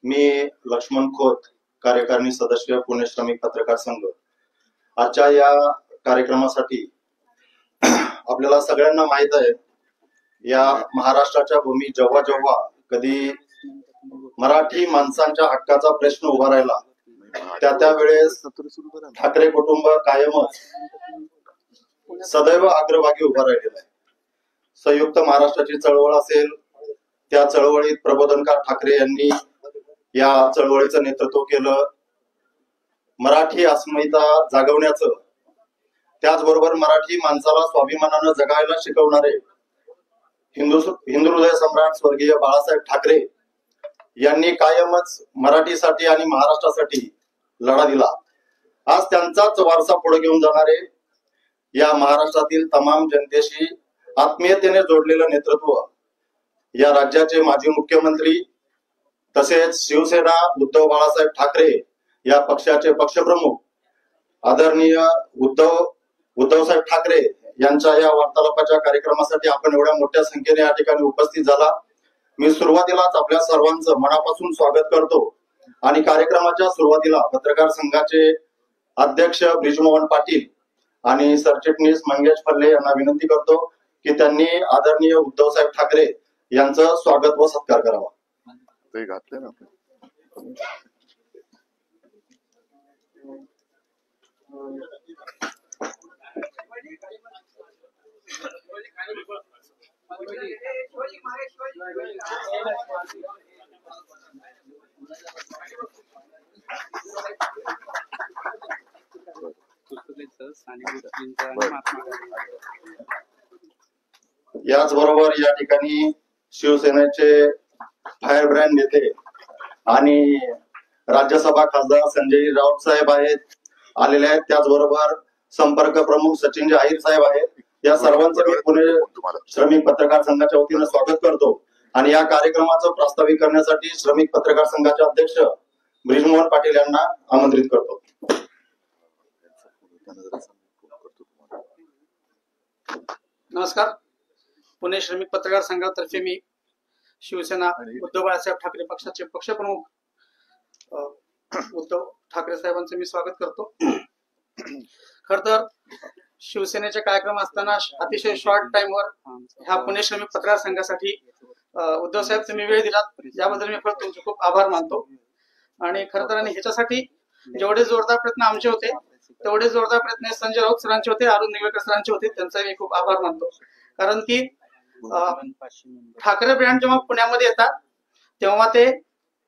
मी लक्ष्मण खोत, कार्यकारिणी सदस्य, पुणे श्रमिक पत्रकार संघ। आजच्या या कार्यक्रमासाठी आपल्याला सगळ्यांना माहित आहे, या महाराष्ट्राच्या भूमी जेव्हा जेव्हा कधी मराठी माणसांच्या हक्काचा प्रश्न उभा राहिला, त्या वेळेस ठाकरे कुटुंब कायमच सदैव अग्रभागी उभा राहिलेला आहे। संयुक्त महाराष्ट्राची चळवळ असेल, त्या चळवळीत प्रबोधनकार ठाकरे यांनी या चळवळीचं नेतृत्व केलं। मराठी अस्मिता जागवण्याचं, त्याचबरोबर मराठी माणसाला स्वाभिमानानं जगायला शिकवणारे हिंदू हृदय सम्राट स्वर्गीय बाळासाहेब ठाकरे यांनी कायमच मराठीसाठी आणि महाराष्ट्रासाठी लढा दिला। आज त्यांचाच वारसा पुढे घेऊन जाणारे या महाराष्ट्रातील तमाम जनतेशी आत्मीयतेने जोडलेलं नेतृत्व, या राज्याचे माजी मुख्यमंत्री तसेच शिवसेना उद्धव बाळासाहेब ठाकरे या पक्षाचे पक्षप्रमुख आदरणीय उद्धवसाहेब ठाकरे यांच्या या वार्तालापाच्या कार्यक्रमासाठी आपण एवढ्या मोठ्या संख्येने या ठिकाणी उपस्थित झाला। मी सुरुवातीलाच आपल्या सर्वांचं मनापासून स्वागत करतो आणि कार्यक्रमाच्या सुरुवातीला पत्रकार संघाचे अध्यक्ष ब्रिजमोहन पाटील आणि सरचिटणीस मंगेश फल्ले यांना विनंती करतो की त्यांनी आदरणीय उद्धवसाहेब ठाकरे यांचं स्वागत व सत्कार करावा। याचबरोबर या ठिकाणी शिवसेनेचे फायर ब्रँड नेते आणि राज्यसभा खासदार संजय राऊत साहेब आलेले आहेत। त्याचबरोबर संपर्क प्रमुख सचिन अहिर साहेब आहेत। या सर्वांचं मी पुणे श्रमिक पत्रकार संघाच्या वतीने स्वागत करतो आणि या कार्यक्रमाचं प्रास्ताविक करण्यासाठी श्रमिक पत्रकार संघाचे अध्यक्ष ब्रिजमोहन पाटील यांना आमंत्रित करतो। नमस्कार। पुणे श्रमिक पत्रकार संघातर्फे मी शिवसेना उद्धव बाळासाहेब ठाकरे पक्षाचे पक्षप्रमुख उद्धव ठाकरे साहेबांचे मी स्वागत करतो। खर तर शिवसेनेचे कार्यक्रम असताना अतिशय शॉर्ट टाइमवर ह्या पुणे श्रमिक पत्रकार संघासाठी उद्धव साहेब तुम्ही वेळ दिलात, याबद्दल मी खरं तुमचे खूप आभार मानतो। आणि खर तर ह्याच्यासाठी जेवढे जोरदार प्रयत्न आमचे होते तेवढे जोरदार प्रयत्न संजय राऊत सरांचे होते, अरुण निवेकर सरांचे होते, त्यांचा मी खूप आभार मानतो। कारण की ठाकरे ब्रँड जेव्हा पुण्यामध्ये येतात तेव्हा ते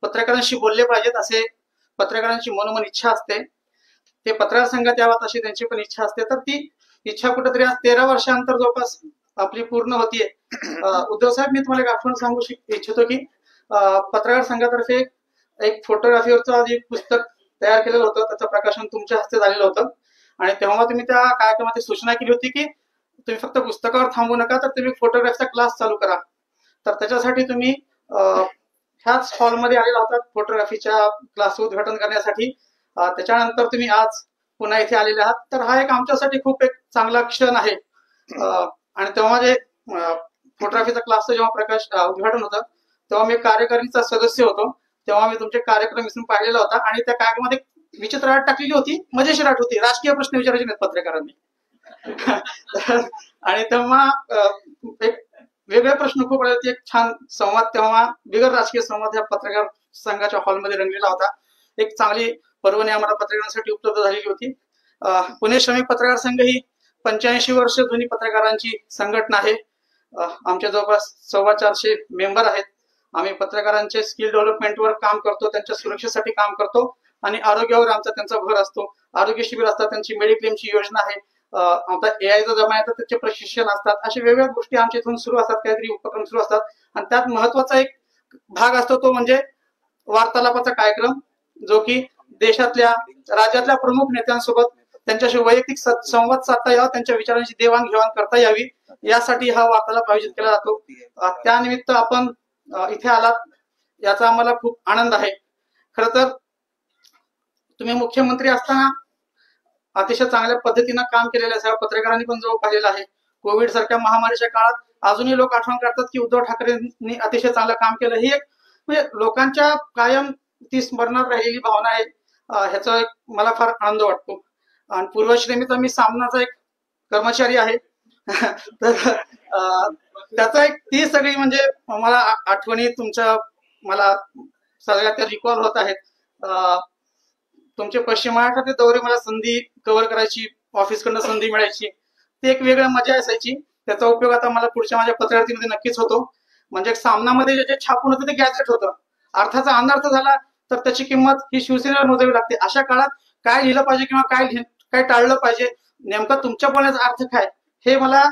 पत्रकारांशी बोलले पाहिजेत असे पत्रकारांची मनोमन इच्छा असते, ते पत्रकार संघात यावात अशी त्यांची पण इच्छा असते। तर ती इच्छा कुठेतरी आज 13 वर्षांनंतर जवळपास आपली पूर्ण होतीये। उद्धव साहेब, मी तुम्हाला एक आठवण सांगू इच्छितो की पत्रकार संघातर्फे एक फोटोग्राफीवरचं एक पुस्तक तयार केलेलं होतं, त्याचं प्रकाशन तुमच्या हस्ते झालेलं होतं आणि तेव्हा तुम्ही त्या कार्यक्रमात सूचना केली होती की तुम्ही फक्त पुस्तकावर थांबू नका, तर तुम्ही फोटोग्राफीचा क्लास चालू करा। तर त्याच्यासाठी तुम्ही ह्याच हॉलमध्ये आलेला होता फोटोग्राफीच्या क्लासचं उद्घाटन करण्यासाठी। त्याच्यानंतर तुम्ही आज पुन्हा इथे आलेले आहात, तर हा एक आमच्यासाठी खूप एक चांगला क्षण आहे। आणि तेव्हा जे फोटोग्राफीचा क्लासचं जेव्हा उद्घाटन होतं तेव्हा मी कार्यकारिणीचा सदस्य होतो, तेव्हा मी तुमचे कार्यक्रम विसरून पाहिलेला होता आणि त्या कार्यक्रमात एक विचित्र आट टाकलेली होती, मजेशीर आट होती, राजकीय प्रश्न विचारायचे नाहीत पत्रकारांनी। आणि तेव्हा एक वेगळे प्रश्न खूप आले, एक छान संवाद तेव्हा बिगर राजकीय संवाद या पत्रकार संघाच्या हॉलमध्ये रंगलेला होता। एक चांगली पर्वणी आम्हाला पत्रकारांसाठी उपलब्ध झालेली होती। पुणे श्रमिक पत्रकार संघ ही 85 वर्ष जुनी पत्रकारांची संघटना आहे। आमच्या जवळपास 425 मेंबर आहेत। आम्ही पत्रकारांचे स्किल डेव्हलपमेंटवर काम करतो, त्यांच्या सुरक्षेसाठी काम करतो आणि आरोग्यावर आमचा त्यांचा भर असतो। आरोग्य शिबिर असतात, त्यांची मेडिक्लेमची योजना आहे, आता एआयचा जमा येतात त्याचे प्रशिक्षण असतात, अशा वेगवेगळ्या गोष्टी आमच्या इथून सुरू असतात, काहीतरी उपक्रम सुरू असतात। आणि त्यात महत्वाचा एक भाग असतो तो म्हणजे वार्तालापाचा कार्यक्रम, जो की देशातल्या राज्यातल्या प्रमुख नेत्यांसोबत त्यांच्याशी वैयक्तिक संवाद साधता यावा, त्यांच्या विचारांची देवाणघेवाण करता यावी, यासाठी हा वार्तालाप आयोजित केला जातो। त्यानिमित्त आपण इथे आलात याचा आम्हाला खूप आनंद आहे। खर तर तुम्ही मुख्यमंत्री असताना अतिशय चांगल्या पद्धतीने काम केलेलं आहे, पत्रकारांनी पण जो पाहिलेला आहे। कोविड सारख्या महामारीच्या काळात अजूनही लोक आठवण करतात की उद्धव ठाकरेंनी अतिशय चांगलं काम केलं। ही एक म्हणजे लोकांच्या कायम ती स्मरणात राहिलेली भावना आहे. ह्याचा एक मला फार आनंद वाटतो. आणि पूर्वश्रेणीचा मी सामनाचा एक कर्मचारी आहे. तर त्याचा एक ती सगळी म्हणजे मला आठवणी तुमच्या मला सगळ्या त्या रिकॉल होत आहेत. तुमचे पश्चिम महाराष्ट्रातले दौरे मला संधी कव्हर करायची, ऑफिसकडनं संधी मिळायची, ती एक वेगळी मजा असायची. त्याचा उपयोग आता मला पुढच्या माझ्या पत्रकारितेमध्ये नक्कीच होतो. म्हणजे सामनामध्ये जे छापून होतं ते गॅजेट होतं. अर्थाचा अनर्थ झाला तर त्याची किंमत ही शिवसेनेला मोजावी लागते. अशा काळात काय लिहिलं पाहिजे किंवा काय टाळलं पाहिजे, नेमका तुमच्या बोलण्याचा अर्थ काय, हे मला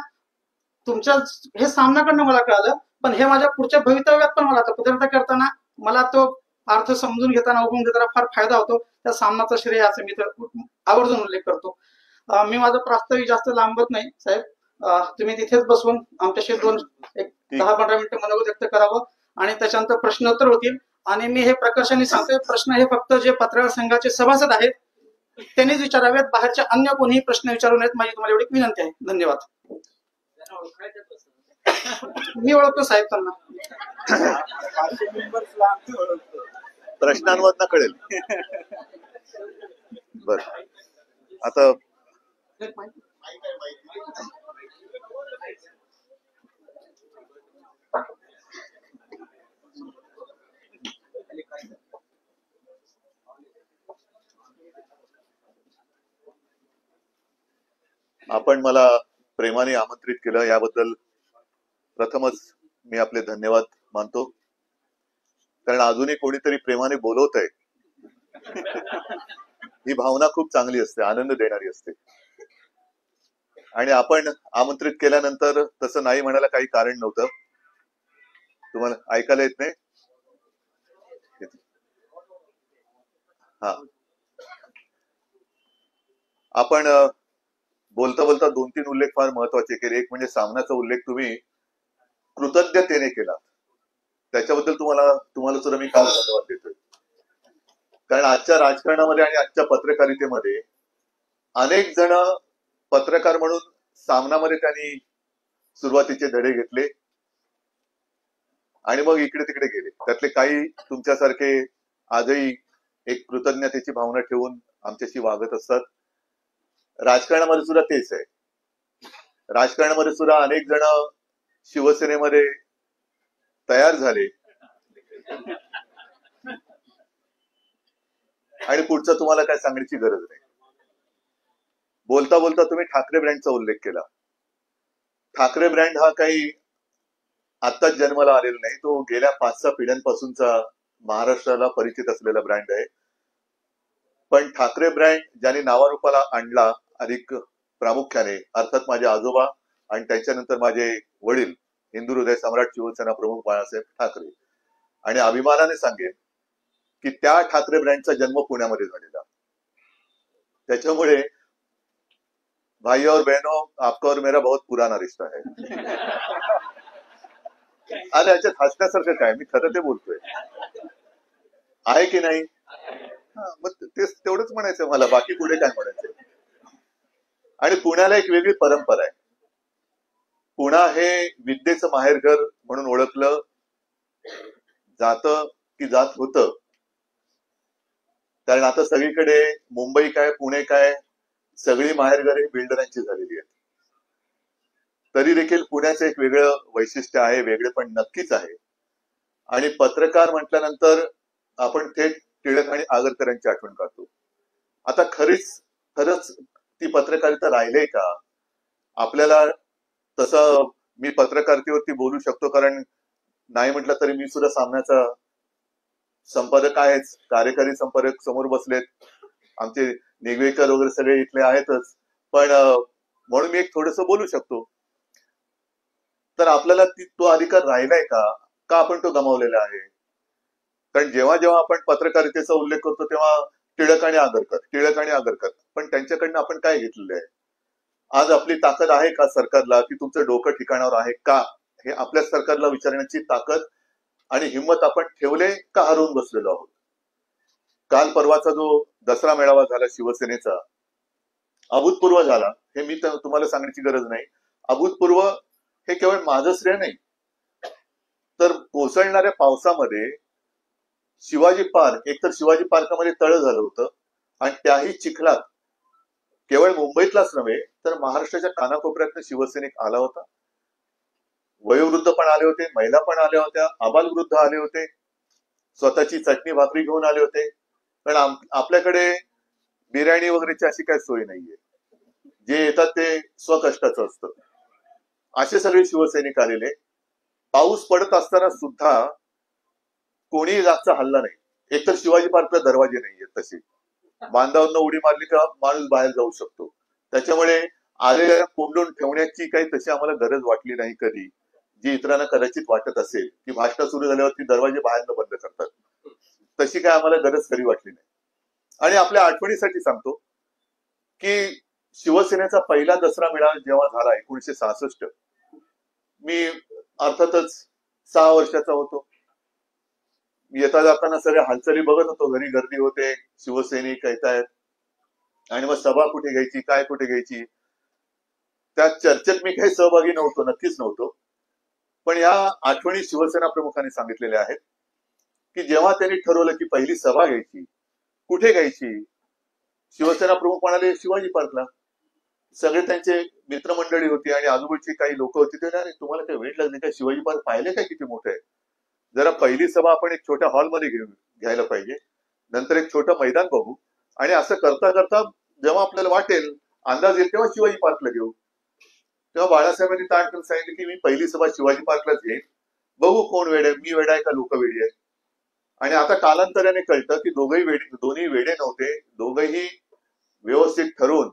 तुमच्या हे सामनाकडनं मला कळालं. पण हे माझ्या पुढच्या भवितव्यात पण मला पत्रकारिता करताना मला तो अर्थ समजून घेताना, उगवून घेताना फार फायदा होतो. त्या सामनाचा श्रेय असं मी तर आवर्जून उल्लेख करतो. मी माझं प्रास्ताविक जास्त लांबत नाही साहेब. तुम्ही तिथेच बसून आमच्याशी एक 10-15 मिनिटं मनोगत व्यक्त करावं आणि त्याच्यानंतर प्रश्नोत्तर होतील. आणि मी हे प्रकर्षाने सांगतोय, प्रश्न हे फक्त जे पत्रकार संघाचे सभासद आहेत त्यांनीच विचारावेत, बाहेरच्या अन्य कोणीही प्रश्न विचारू नयेत, माझी तुम्हाला एवढी विनंती आहे. धन्यवाद. मी ओळखतो साहेब त्यांना. प्रश्नांवर कळेल. बर, आता आपण मला प्रेमाने आमंत्रित केलं याबद्दल प्रथमच मी आपले धन्यवाद मानतो. कारण अजूनही कोणीतरी प्रेमाने बोलवत आहे ही भावना खूप चांगली असते, आनंद देणारी असते. आणि आपण आमंत्रित केल्यानंतर तसं नाही म्हणायला काही कारण नव्हतं. तुम्हाला ऐकायला येत नाही? हा, आपण बोलता बोलता 2-3 उल्लेख फार महत्वाचे केले. एक म्हणजे सामनाचा उल्लेख तुम्ही कृतज्ञतेने केला, त्याच्याबद्दल तुम्हाला सुद्धा मी काल धन्यवाद देतोय. कारण आजच्या राजकारणामध्ये आणि आजच्या पत्रकारितेमध्ये अनेक जण पत्रकार म्हणून सामनामध्ये त्यांनी सुरुवातीचे धडे घेतले आणि मग इकडे तिकडे गेले. त्यातले काही तुमच्यासारखे आजही एक कृतज्ञतेची भावना ठेवून आमच्याशी वागत असतात. राजकारणामध्ये सुद्धा तेच आहे. राजकारणामध्ये सुद्धा अनेक जण शिवसेनेमध्ये तयार झाले आणि पुढचं तुम्हाला काय सांगण्याची गरज नाही. बोलता बोलता तुम्ही ठाकरे ब्रँडचा उल्लेख केला. ठाकरे ब्रँड हा काही आत्ताच जन्माला आलेला नाही, तो गेल्या 5-6 पिढ्यांपासूनचा महाराष्ट्राला परिचित असलेला ब्रँड आहे. पण ठाकरे ब्रँड ज्यांनी नावारूपाला आणला अधिक प्रामुख्याने अर्थात माझे आजोबा आणि त्याच्यानंतर माझे वडील हिंदू हृदय सम्राट शिवसेना प्रमुख बाळासाहेब ठाकरे. आणि अभिमानाने सांगेन की त्या ठाकरे ब्रँडचा जन्म पुण्यामध्ये झालेला. त्याच्यामुळे भाई और बहनों, आपका और मेरा बहुत पुराना रिश्ता है. आणि याच्यात हसण्यासारखं काय, मी खरं ते बोलतोय, आहे की नाही? मग तेच तेवढंच म्हणायचं मला, बाकी पुढे काय म्हणायचं. आणि पुण्याला एक वेगळी परंपरा आहे. पुणा हे विद्येचं माहेरघर म्हणून ओळखलं जातं की जात होतं. कारण आता सगळीकडे मुंबई काय पुणे काय सगळी माहेरघरे बिल्डरांची झालेली आहेत. तरी देखील पुण्याचं एक वेगळं वैशिष्ट्य आहे, वेगळे पण नक्कीच आहे. आणि पत्रकार म्हटल्यानंतर आपण थेट टिळक आणि आगरकरांची आठवण काढतो. आता खरंच ती पत्रकारिता राहिलीय का आपल्याला? तसं मी पत्रकारितेवरती बोलू शकतो, कारण नाही म्हटलं तरी मी सुद्धा सामन्याचा संपादक आहेच, कार्यकारी संपादक समोर बसलेत, आमचे निगवेकर वगैरे सगळे इथले आहेतच. पण म्हणून मी एक थोडस बोलू शकतो. तर आपल्याला तो अधिकार राहिलाय का आपण तो गमावलेला आहे? कारण जेव्हा जेव्हा आपण पत्रकारितेचा उल्लेख करतो तेव्हा टिळक आणि आगरकर, पण त्यांच्याकडनं आपण काय घेतलेलं आहे? आज आपली ताकद आहे का सरकारला की तुमचं डोकं ठिकाणावर आहे का, हे आपल्या सरकारला विचारण्याची ताकद आणि हिंमत आपण ठेवले का हरवून बसलेलो आहोत? काल परवाचा जो दसरा मेळावा झाला शिवसेनेचा, अभूतपूर्व झाला. हे मी तुम्हाला सांगण्याची गरज नाही. अभूतपूर्व हे केवळ माझं श्रेय नाही, तर कोसळणाऱ्या पावसामध्ये शिवाजी पार्क, एकतर शिवाजी पार्कमध्ये तळ झालं होतं आणि त्याही चिखलात केवळ मुंबईतलाच नव्हे तर महाराष्ट्राच्या कानाकोपऱ्यातनं शिवसैनिक आला होता. वयोवृद्ध पण आले होते, महिला पण आल्या होत्या, आबालवृद्ध आले होते, स्वतःची चटणी भाकरी घेऊन आले होते. पण आपल्याकडे बिर्याणी वगैरेची अशी काही सोय नाहीये. जे येतात ते स्वकष्टाचं असतं. असे सगळे शिवसैनिक आलेले. पाऊस पडत असताना सुद्धा कोणीही जास्त हल्ला नाही. एकतर शिवाजी पार्कला दरवाजे नाहीयेत तसे, बांधावरनं उडी मारली का माणूस बाहेर जाऊ शकतो. त्याच्यामुळे आलेल्या कोंडून ठेवण्याची काही तशी आम्हाला गरज वाटली नाही कधी, जी इतरांना कदाचित वाटत असेल की भाषण सुरू झाल्यावरती दरवाजे बाहेरनं बंद करतात. तशी काय आम्हाला गरज खरी वाटली नाही. आणि आपल्या आठवणीसाठी सांगतो की शिवसेनेचा पहिला दसरा मेळावा जेव्हा झाला 1966, मी अर्थातच 6 वर्षाचा होतो. येता जाताना सगळ्या हालचाली बघत होतो. घरी गर्दी होते, शिवसैनिक येतायत, आणि मग सभा कुठे घ्यायची, काय कुठे घ्यायची, त्या चर्चेत मी काही सहभागी नव्हतो, नक्कीच नव्हतो. पण या आठवणी शिवसेना प्रमुखांनी सांगितलेल्या आहेत की जेव्हा त्यांनी ठरवलं की पहिली सभा घ्यायची, कुठे घ्यायची, शिवसेना प्रमुख म्हणाले शिवाजी पार्कला. सगळे त्यांचे मित्रमंडळी होती आणि आजूबाजूची काही लोक होती. ते अरे तुम्हाला काही वेळ लागली काय, शिवाजी पार्क पाहिले काय किती मोठं आहे, जरा पहिली सभा आपण एक छोट्या हॉलमध्ये घ्यायला पाहिजे, नंतर एक छोटं मैदान बघू, आणि असं करता करता जेव्हा आपल्याला वाटेल, अंदाज येईल, तेव्हा शिवाजी पार्कला घेऊ. तेव्हा बाळासाहेबांनी ताण करून सांगितलं की मी पहिली सभा शिवाजी पार्कलाच घेईन, बघू कोण वेड आहे, मी वेडा आहे का लोक वेडी आहे. आणि आता कालांतराने कळतं की दोन्ही वेडे नव्हते. दोघंही व्यवस्थित ठरवून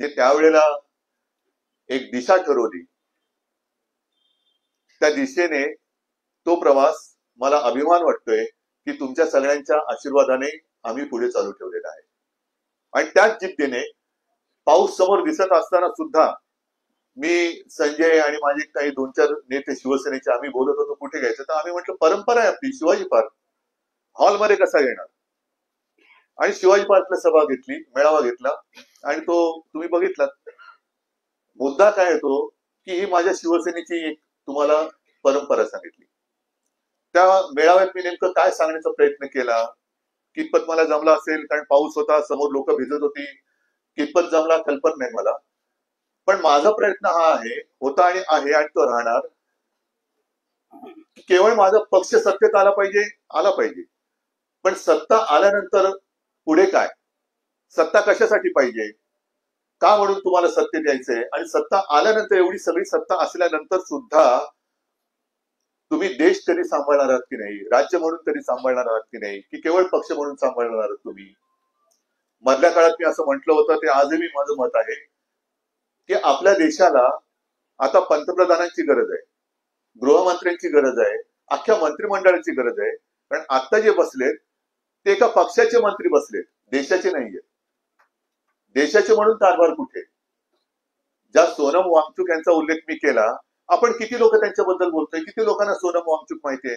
जे त्यावेळेला एक दिशा ठरवली, त्या दिशेने तो प्रवास मला अभिमान वाटतोय की तुमच्या सगळ्यांच्या आशीर्वादाने आम्ही पुढे चालू ठेवलेला आहे. आणि त्याच जिद्दीने पाऊस समोर दिसत असताना सुद्धा मी, संजय आणि माझे काही 2-4 नेते शिवसेनेचे आम्ही बोलत होतो कुठे घ्यायचं. तर आम्ही म्हटलं परंपरा आहे आपली, शिवाजी पार्क हॉलमध्ये कसा घेणार. आणि शिवाजी पार्कला सभा घेतली, मेळावा घेतला, आणि तो तुम्ही बघितलात. मुद्दा काय येतो की ही माझ्या शिवसेनेची एक तुम्हाला परंपरा सांगितली. त्या मेळाव्यात मी नेमकं काय सांगण्याचा प्रयत्न केला, कितपत मला जमला असेल, कारण पाऊस होता, समोर लोक भिजत होती, कितपत जमला कल्पना नाही मला. पण माझा प्रयत्न हा होता आणि आहे, आणि तो राहणार, केवळ माझा पक्ष सत्तेत आला पाहिजे. पण सत्ता आल्यानंतर पुढे काय, सत्ता कशासाठी पाहिजे, का म्हणून तुम्हाला सत्तेत यायचंय, आणि सत्ता आल्यानंतर एवढी सगळी सत्ता असल्यानंतर सुद्धा तुम्ही देश कधी सांभाळणार आहात की नाही, राज्य म्हणून कधी सांभाळणार आहात की नाही, की केवळ पक्ष म्हणून सांभाळणार आहात तुम्ही. मधल्या काळात मी असं म्हटलं होतं, ते आजही माझं मत आहे की आपल्या देशाला आता पंतप्रधानांची गरज आहे, गृहमंत्र्यांची गरज आहे, अख्ख्या मंत्रिमंडळाची गरज आहे. कारण आता जे बसलेत ते एका पक्षाचे मंत्री बसलेत, देशाचे नाहीये. देशाचे म्हणून कारभार कुठे. ज्या सोनम वांगचुक यांचा उल्लेख मी केला, आपण किती लोक त्यांच्याबद्दल बोलतोय, किती लोकांना सोनम वांगचुक माहितीये,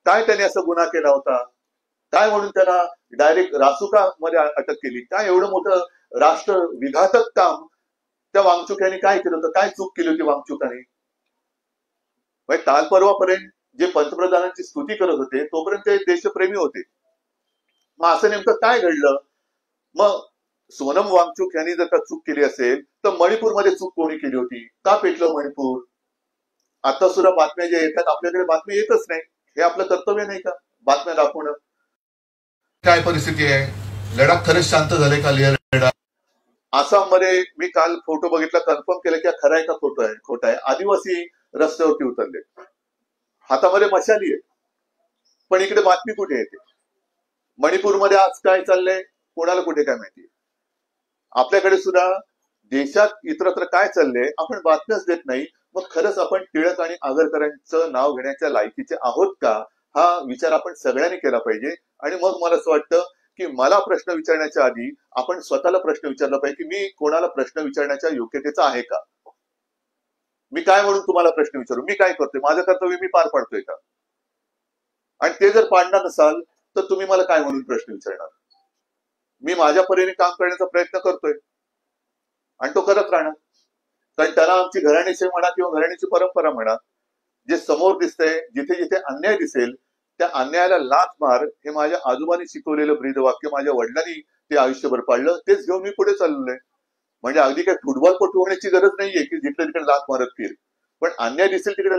काय त्यांनी असं गुन्हा केला होता, काय म्हणून त्यांना डायरेक्ट रासुका मध्ये अटक केली, काय एवढं मोठं राष्ट्र विघातक काम त्या वांगचुक यांनी काय केलं होतं, काय चूक केली होती वांगचुकांनी. काल परवापर्यंत जे पंतप्रधानांची स्तुती करत होते तोपर्यंत ते देशप्रेमी होते. मग असं नेमकं काय घडलं. मग सोनम वांगचुक यांनी जर का चूक केली असेल तर मणिपूरमध्ये चूक कोणी केली होती, का पेटलं मणिपूर. आता सुद्धा बातम्या ज्या येतात, आपल्याकडे बातम्या येतच नाही, हे आपलं कर्तव्य नाही का बातम्या दाखवणं. काय परिस्थिती आहे, लडाख खरंच शांत झाले का, लडाख. आसाममध्ये मी काल फोटो बघितला, कन्फर्म केलं की खरं आहे का खोटं आहे. आदिवासी रस्त्यावरती उतरले, हातामध्ये मशाली आहे, पण इकडे बातमी कुठे येते. मणिपूरमध्ये आज काय चाललंय कोणाला कुठे काय माहिती. आपल्याकडे सुद्धा देशात इतरत्र काय चाललंय आपण बातम्याच देत नाही. मग खरंच आपण टिळक आणि आगरकरांचं नाव घेण्याच्या लायकीचे आहोत का, हा विचार आपण सगळ्यांनी केला पाहिजे. आणि मग मला असं वाटतं की मला प्रश्न विचारण्याच्या आधी आपण स्वतःला प्रश्न विचारला पाहिजे की मी कोणाला प्रश्न विचारण्याच्या योग्यतेचा आहे का. मी काय म्हणून तुम्हाला प्रश्न विचारू, मी काय करतोय, माझं कर्तव्य मी पार पाडतोय का. आणि ते जर पाडणार नसाल तर तुम्ही मला काय म्हणून प्रश्न विचारणार. मी माझ्या परीने काम करण्याचा प्रयत्न करतोय आणि तो करत राहणार. कारण त्याला आमची घराण्याची म्हणा किंवा घराण्याची परंपरा म्हणा, जे समोर दिसतंय, जिथे जिथे अन्याय दिसेल त्या अन्यायाला लाथ मार हे माझ्या आजोबांनी शिकवलेलं ब्रीदवाक्य माझ्या वडिलांनी ते आयुष्यभर पाळलं, तेच घेऊन मी पुढे चाललोय आहे. म्हणजे अगदी काही फुटबॉलपटू होण्याची गरज नाहीये की जिकडे तिकडे लाथ मारत फिर, पण अन्याय दिसेल तिकडे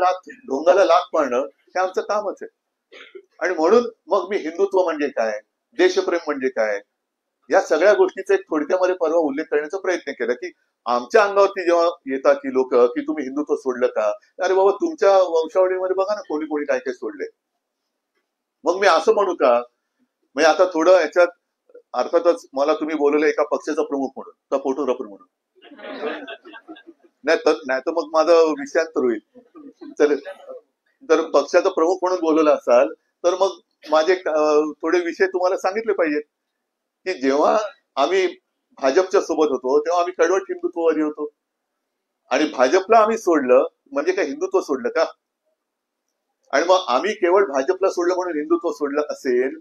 ढोंगाला लाथ मारणं हे आमचं कामच आहे. आणि म्हणून मग मी हिंदुत्व म्हणजे काय, देशप्रेम म्हणजे काय, या सगळ्या गोष्टीचा एक थोडक्यामध्ये परवा उल्लेख करण्याचा प्रयत्न केला की आमच्या अंगावरती जेव्हा येतात की लोक की तुम्ही हिंदुत्व सोडलं का, अरे बाबा तुमच्या वंशावळीमध्ये बघा ना कोणी कोणी काय काय सोडले. मग मी असं म्हणू का, म्हणजे आता थोडं याच्यात अर्थातच मला तुम्ही बोलवलं एका पक्षाचा प्रमुख म्हणून का फोटोग्राफर म्हणून, नाही तर मग माझं विषयांतर होईल. तर पक्षाचा प्रमुख म्हणून बोलवलं असाल तर मग माझे थोडे विषय तुम्हाला सांगितले पाहिजेत की जेव्हा आम्ही भाजपच्या सोबत होतो तेव्हा आम्ही कडवट हिंदुत्ववादी होतो आणि भाजपला आम्ही सोडलं म्हणजे काय हिंदुत्व सोडलं का? आणि मग आम्ही केवळ भाजपला सोडलं म्हणून हिंदुत्व सोडलं असेल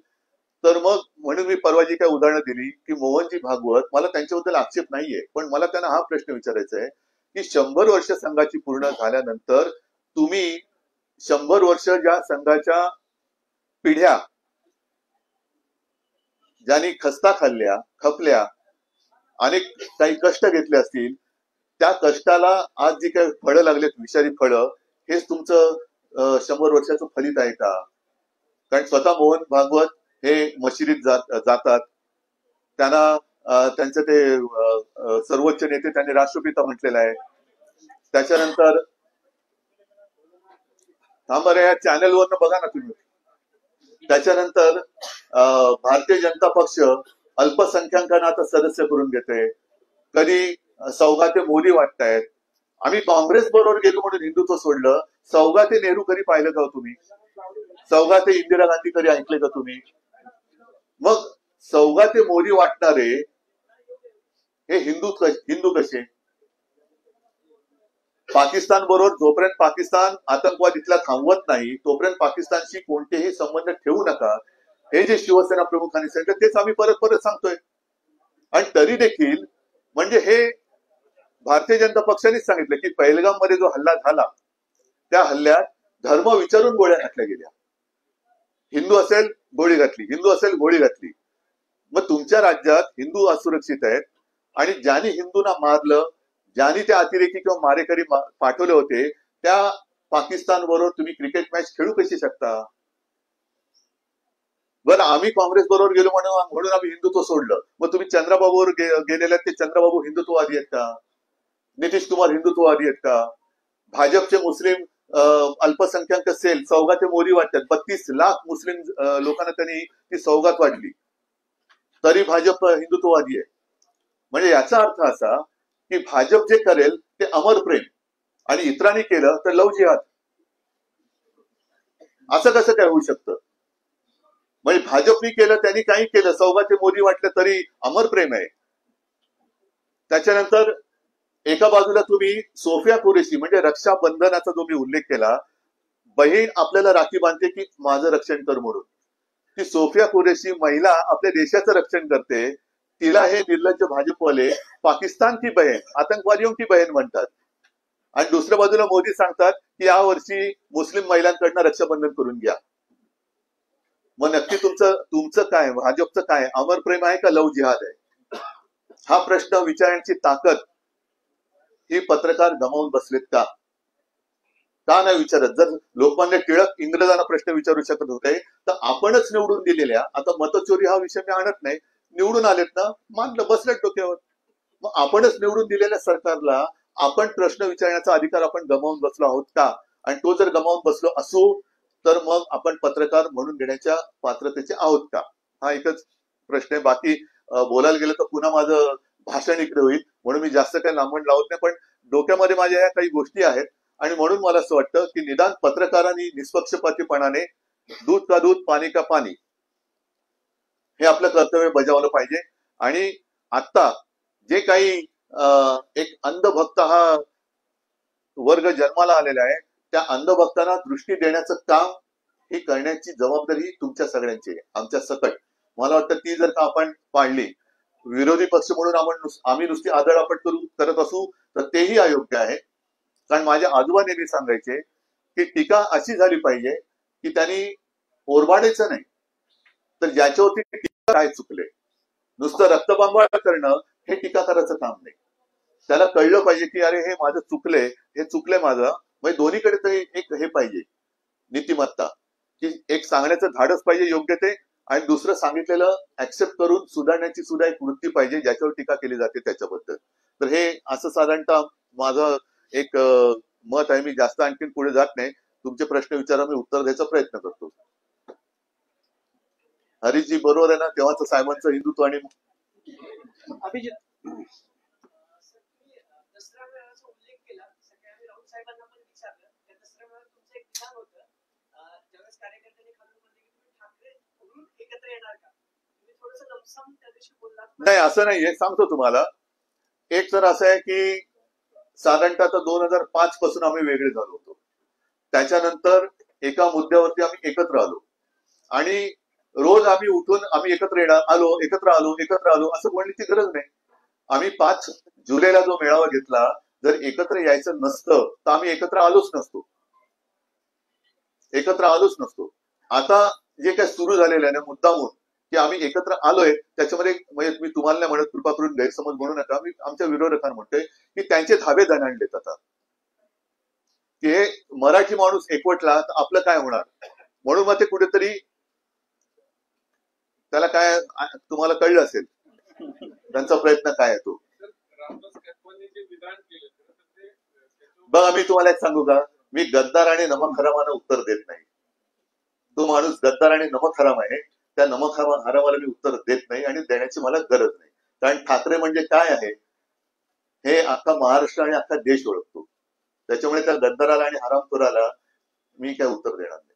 तर मग म्हणून मी परवा जी काय उदाहरणं दिली की मोहनजी भागवत, मला त्यांच्याबद्दल आक्षेप नाहीये, पण मला त्यांना हा प्रश्न विचारायचा आहे की 100 वर्ष संघाची पूर्ण झाल्यानंतर तुम्ही 100 वर्ष ज्या संघाच्या पिढ्या ज्यांनी खस्ता खाल्ल्या, खपल्या, अनेक काही कष्ट घेतले असतील, त्या कष्टाला आज जी काही फळं लागलेत, विषारी फळं, हेच तुमचं 100 वर्षाचं फलित आहे का? कारण स्वतः मोहन भागवत हे मशिदीत जातात, त्यांना त्यांचं ते सर्वोच्च नेते त्यांनी राष्ट्रपिता म्हटलेलं आहे. त्याच्यानंतर थांबा रे, या चॅनलवरनं बघा ना तुम्ही. त्याच्यानंतर भारतीय जनता पक्ष अल्पसंख्याकांना आता सदस्य करून घेते, कधी सौगाते मोदी वाटतायत. आम्ही काँग्रेस बरोबर गेलो म्हणून हिंदुत्व सोडलं, सौगाते नेहरू कधी पाहिलं का तुम्ही? सौगाते इंदिरा गांधी कधी ऐकले का तुम्ही? मग सौगाते मोदी वाटणारे हे हिंदू कसे? पाकिस्तान बरोबर जोपर्यंत पाकिस्तान आतंकवाद इथला थांबवत नाही तोपर्यंत पाकिस्तानशी कोणतेही संबंध ठेवू नका, हे जे शिवसेना प्रमुखांनी सांगितलं तेच आम्ही परत परत सांगतोय. आणि तरी देखील म्हणजे हे भारतीय जनता पक्षानेच सांगितलं की पहलगाम मध्ये जो हल्ला झाला त्या हल्ल्यात धर्म विचारून गोळ्या घातल्या गेल्या. हिंदू असेल गोळी घातली, हिंदू असेल गोळी घातली. मग तुमच्या राज्यात हिंदू असुरक्षित आहेत आणि ज्यांनी हिंदूंना मारलं, ज्यांनी त्या अतिरेकी किंवा मारेकरी पाठवले होते, त्या पाकिस्तान बरोबर तुम्ही क्रिकेट मॅच खेळू कशी शकता? बरं, आम्ही काँग्रेस बरोबर गेलो म्हणून आम्ही हिंदुत्व सोडलं, मग तुम्ही चंद्राबाबूवर गेलेल्या ते चंद्राबाबू हिंदुत्ववादी आहेत का? नितीश कुमार हिंदुत्ववादी आहेत का? भाजपचे मुस्लिम अल्पसंख्याक सेल सौगाते मोदी वाटतात, 32 लाख मुस्लिम लोकांना त्यांनी ती सौगात वाटली, तरी भाजप हिंदुत्ववादी आहे. म्हणजे याचा अर्थ असा की भाजप जे करेल ते अमर प्रेम आणि इतरांनी केलं तर लव जिहाद. असं कसं काय होऊ शकतं? म्हणजे भाजपनी केलं, त्यांनी काही केलं, सौगाते मोदी वाटलं तरी अमर प्रेम आहे. त्याच्यानंतर एका बाजूला तुम्ही सोफिया कुरेशी म्हणजे रक्षाबंधनाचा जो मी उल्लेख केला, बहीण आपल्याला राखी बांधते की माझं रक्षण कर म्हणून, ती सोफिया कुरेशी महिला आपल्या देशाचं रक्षण करते, तिला हे निर्लज्ज भाजपवाले पाकिस्तान की बहन, आतंकवादियों की बहन म्हणतात. आणि दुसऱ्या बाजूला मोदी सांगतात की या वर्षी मुस्लिम महिलांकडनं रक्षाबंधन करून घ्या. मग नक्की तुमचं काय, भाजपचं काय, अमर प्रेम आहे का लव जिहाद आहे? हा प्रश्न विचारण्याची ताकद ही पत्रकार गमावून बसलेत का? का नाही विचारत? जर लोकमान्य टिळक इंग्रजांना प्रश्न विचारू शकत होते तर आपणच निवडून दिलेल्या, आता मतचोरी हा विषय मी आणत नाही, निवडून आलेत ना, मानलं, बसलेत डोक्यावर. मग आपणच निवडून दिलेल्या सरकारला आपण प्रश्न विचारण्याचा अधिकार आपण गमावून बसलो आहोत का? आणि तो जर गमावून बसलो असू तर मग आपण पत्रकार म्हणून घेण्याच्या पात्रतेचे आहोत का? हा एकच प्रश्न आहे. बाकी बोलायला गेलं तर पुन्हा माझं भाषण इकडे होईल, म्हणून मी जास्त काही लांबण लावत नाही, पण डोक्यामध्ये माझ्या या काही गोष्टी आहेत आणि म्हणून मला असं वाटतं की निदान पत्रकारांनी निष्पक्षपातीपणाने दूध का दूध पाणी का पाणी हे आपलं कर्तव्य बजावलं पाहिजे. आणि आता जे काही एक अंधभक्त हा वर्ग जन्माला आलेला आहे, त्या अंधभक्तांना दृष्टी देण्याचं काम ही करण्याची जबाबदारी तुमच्या सगळ्यांची आहे, आमच्या सकट. मला वाटतं ती जर का आपण पाळली, विरोधी पक्ष म्हणून आम्ही नुसती आदळआपट करत असू तर तेही अयोग्य आहे. कारण माझ्या आजोबा नेहमी सांगायचे की टीका अशी झाली पाहिजे की त्यांनी ओरबाडायचं नाही. तर ज्याच्यावरती टीका काय चुकले, नुसतं रक्तबंबाळ करणं हे टीका करायचं काम नाही. त्याला कळलं पाहिजे की अरे हे माझं चुकलंय, हे चुकलंय माझं. म्हणजे दोन्हीकडे तरी एक हे पाहिजे नीतिमत्ता, की एक सांगण्याचं धाडस पाहिजे योग्य ते, आणि दुसरं सांगितलेलं ऍक्सेप्ट करून सुधारण्याची सुद्धा एक वृत्ती पाहिजे ज्याच्यावर टीका केली जाते त्याच्याबद्दल. तर हे असं साधारणतः माझं एक मत आहे. मी जास्त आणखीन पुढे जात नाही. तुमचे प्रश्न विचारा, मी उत्तर द्यायचा प्रयत्न करतो. हरीशजी बरोबर आहे ना? तेव्हाच साहेबांचं हिंदुत्व आणि अभिजित दसरा मेळाव्याचा उल्लेख केला. सगळ्यांनी राऊत साहेबांना पण विचारलं. त्या दसरा मेळाव्यात तुमचं एक विधान होतं, ज्यावेळेस कार्यकर्त्यांनी खालून म्हणले की तुम्ही ठाकरे म्हणून एकत्र येणार का, तुम्ही थोडंसं लमसम त्या दिवशी बोललात. नाही, असं नाहीये. सांगतो तुम्हाला. एक तर असं आहे की साधारणतः 2005 पासून आम्ही वेगळे झालो होतो. त्याच्यानंतर एका मुद्द्यावरती आम्ही एकत्र आलो आणि रोज आम्ही उठून आम्ही एकत्र आलो असं बोलण्याची गरज नाही. आम्ही 5 जुलैला जो मेळावा घेतला, जर एकत्र यायचं नसतं तर आम्ही एकत्र आलोच नसतो. आता जे काय सुरू झालेलं आहे ना मुद्दामून, की आम्ही एकत्र आलोय, त्याच्यामध्ये म्हणजे मी तुम्हाला नाही म्हणत, कृपा करून गैरसमज म्हणू नका. मी आमच्या विरोधकांना म्हणतोय की त्यांचे धाबे दणाणलेत आता, की हे मराठी माणूस एकवटला तर आपलं काय होणार. म्हणून मग ते कुठेतरी त्याला काय, तुम्हाला कळलं असेल त्यांचा प्रयत्न काय आहे तो. बघा, मी तुम्हाला एक सांगू का, मी गद्दार आणि नमक हरामाला उत्तर देत नाही. तो माणूस गद्दार आणि नमक हराम आहे, त्या नमक हरामाला मी उत्तर देत नाही आणि देण्याची मला गरज नाही. कारण ठाकरे म्हणजे काय आहे हे अख्खा महाराष्ट्र आणि अख्खा देश ओळखतो. त्याच्यामुळे त्या गद्दाराला आणि हरामखोराला मी काय उत्तर देणार नाही.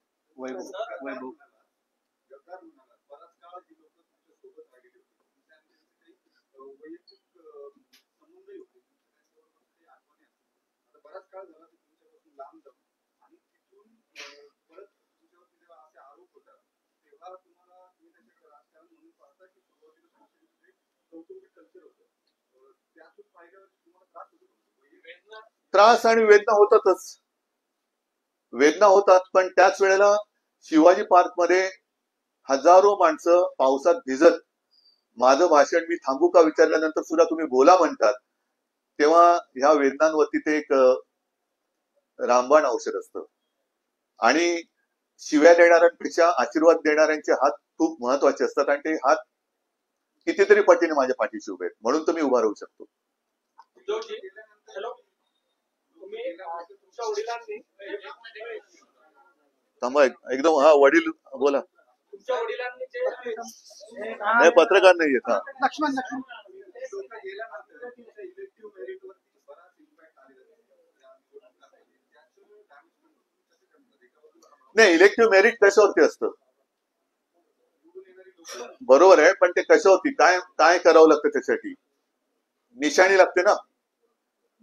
त्रास आणि वेदना होतात, पण त्याच वेळेला शिवाजी पार्क मध्ये हजारो माणसं पावसात भिजत माझं भाषण मी थांबू का विचारल्यानंतर सुद्धा तुम्ही बोला म्हणतात, तेव्हा ह्या वेदनांवरती ते एक रामबाण औषध असतं. आणि शिव्या देणाऱ्यांपेक्षा आशीर्वाद देणाऱ्यांचे हात खूप महत्वाचे असतात, आणि ते हात कितीतरी पटीने माझ्या पाठीशी उभे आहेत, म्हणून तर मी उभा राहू शकतो. थांबा एकदम. हा, वडील बोला. तुमच्या वडिलांनी जे नाही, पत्रकार नाही येत. हा, लक्ष्मण नाही, इलेक्टिव्ह मेरिट कशावरती असतं? बरोबर आहे, पण ते कशावरती, काय काय करावं लागतं त्यासाठी? निशाणी लागते ना.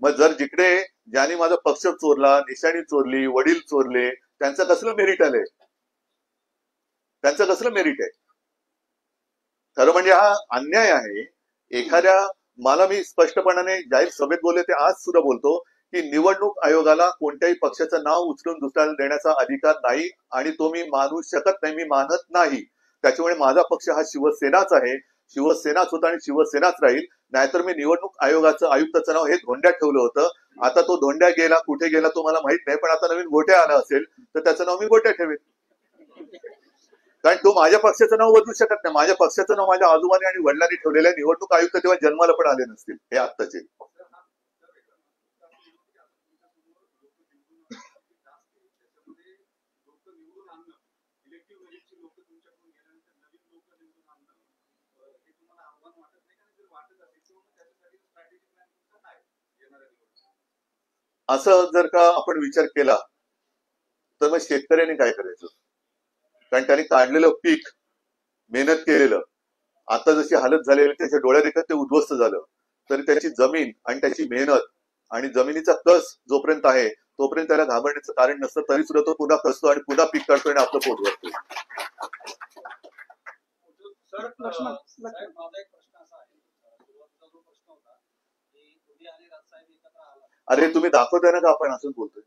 मग जर जिकडे ज्यांनी माझा पक्ष चोरला, निशाणी चोरली, वडील चोरले, त्यांचं कसलं मेरिट आलंय? त्यांचं कसलं मेरिट आहे? खरं म्हणजे हा अन्याय आहे. एखाद्या, मला मी स्पष्टपणाने जाहीर सभेत बोलले, ते आज सुद्धा बोलतो, की निवडणूक आयोगाला कोणत्याही पक्षाचं नाव उचलून दुसऱ्याला देण्याचा अधिकार नाही, आणि तो मी मानू शकत नाही, मी मानत नाही. त्याच्यामुळे माझा पक्ष हा शिवसेनाच आहे, शिवसेनाच होता आणि शिवसेनाच राहील. नाहीतर मी निवडणूक आयोगाचं आयुक्ताचं नाव हे धोंड्या ठेवलं होतं. आता तो धोंड्या गेला, कुठे गेला तो मला माहित नाही, पण आता नवीन गोट्या आला असेल तर त्याचं नाव मी गोट्या ठेवेन. कारण तो माझ्या पक्षाचं नाव बदलू शकत नाही. माझ्या पक्षाचं नाव माझ्या आजोबाने आणि वडिलांनी ठेवलेलं आहे. निवडणूक आयुक्त तेव्हा जन्माला पण आले नसतील हे आत्ताचे. असं जर का आपण विचार केला तर मग शेतकऱ्यांनी काय करायचं? कारण त्यांनी काढलेलं पीक, मेहनत केलेलं, आता जशी हालत झालेली त्याच्या डोळ्यादेखत ते उद्ध्वस्त झालं, तरी त्याची जमीन आणि त्याची मेहनत आणि जमिनीचा कस जोपर्यंत आहे तोपर्यंत त्याला घाबरण्याचं कारण नसतं. तरी सुद्धा तो पुन्हा कसतो आणि पुन्हा पीक काढतो आणि आपलं पोट भरतो. लक्ष्मण माझा एक प्रश्न असा आहे, सुरुवातीचा जो प्रश्न होता की तुम्ही आणि राजसाहेब एकत्र आला, अरे तुम्ही दाखवताय ना का आपण असंच बोलतोय?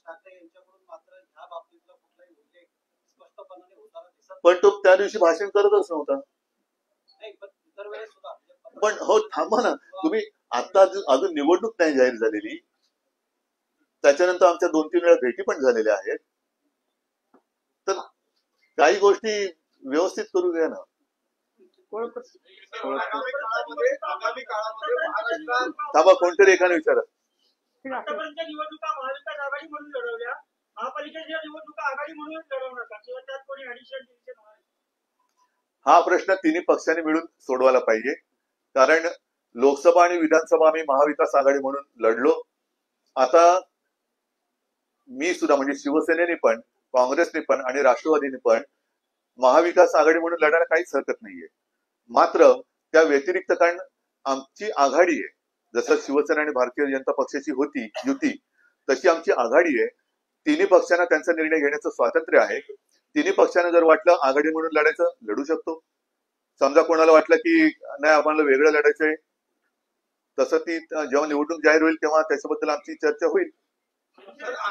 ठाकरे यांच्याकडून मात्र ह्या बाबतीतला कुठलाही उल्लेख स्पष्टपणाने होताना दिसत पण तो त्या दिवशी भाषण करतच नव्हता. नाही, पण इतर वेळेस सुद्धा म्हणजे पण हो थांबा ना, तुम्ही आता अजून निवडणूक नाही जाहीर झालेली, त्याच्यानंतर आमच्या 2-3 वेळा भेटी पण झालेल्या आहेत, तर काही गोष्टी व्यवस्थित करू द्या ना. आगामी काळामध्ये महाराष्ट्रात थांबा, कोणतरी एकाने विचारा. आतापर्यंतच्या निवडणुका महाविकास आघाडी म्हणून लढवल्या, महापालिकेच्या निवडणुका आघाडी म्हणून लढवणार का किंवा त्यात कोणी ऍडिशनल डिव्हिजन होणार? हा प्रश्न तिन्ही पक्षांनी मिळून सोडवायला पाहिजे, कारण लोकसभा आणि विधानसभा आम्ही महाविकास आघाडी म्हणून लढलो. आता मी सुद्धा म्हणजे शिवसेनेने पण, काँग्रेसने पण आणि राष्ट्रवादीने पण महाविकास आघाडी म्हणून लढायला काहीच हरकत नाहीये. मात्र त्या व्यतिरिक्त, कारण आमची आघाडी आहे, जसं शिवसेना आणि भारतीय जनता पक्षाची होती युती, तशी आमची आघाडी आहे. तिन्ही पक्षांना त्यांचा निर्णय घेण्याचं स्वातंत्र्य आहे. तिन्ही पक्षांना जर वाटलं आघाडी म्हणून लढायचं, लढू शकतो. समजा कोणाला वाटलं की नाही आम्हाला वेगळं लढायचंय, तसं ती जेव्हा निवडणूक जाहीर होईल तेव्हा त्याच्याबद्दल आमची चर्चा होईल.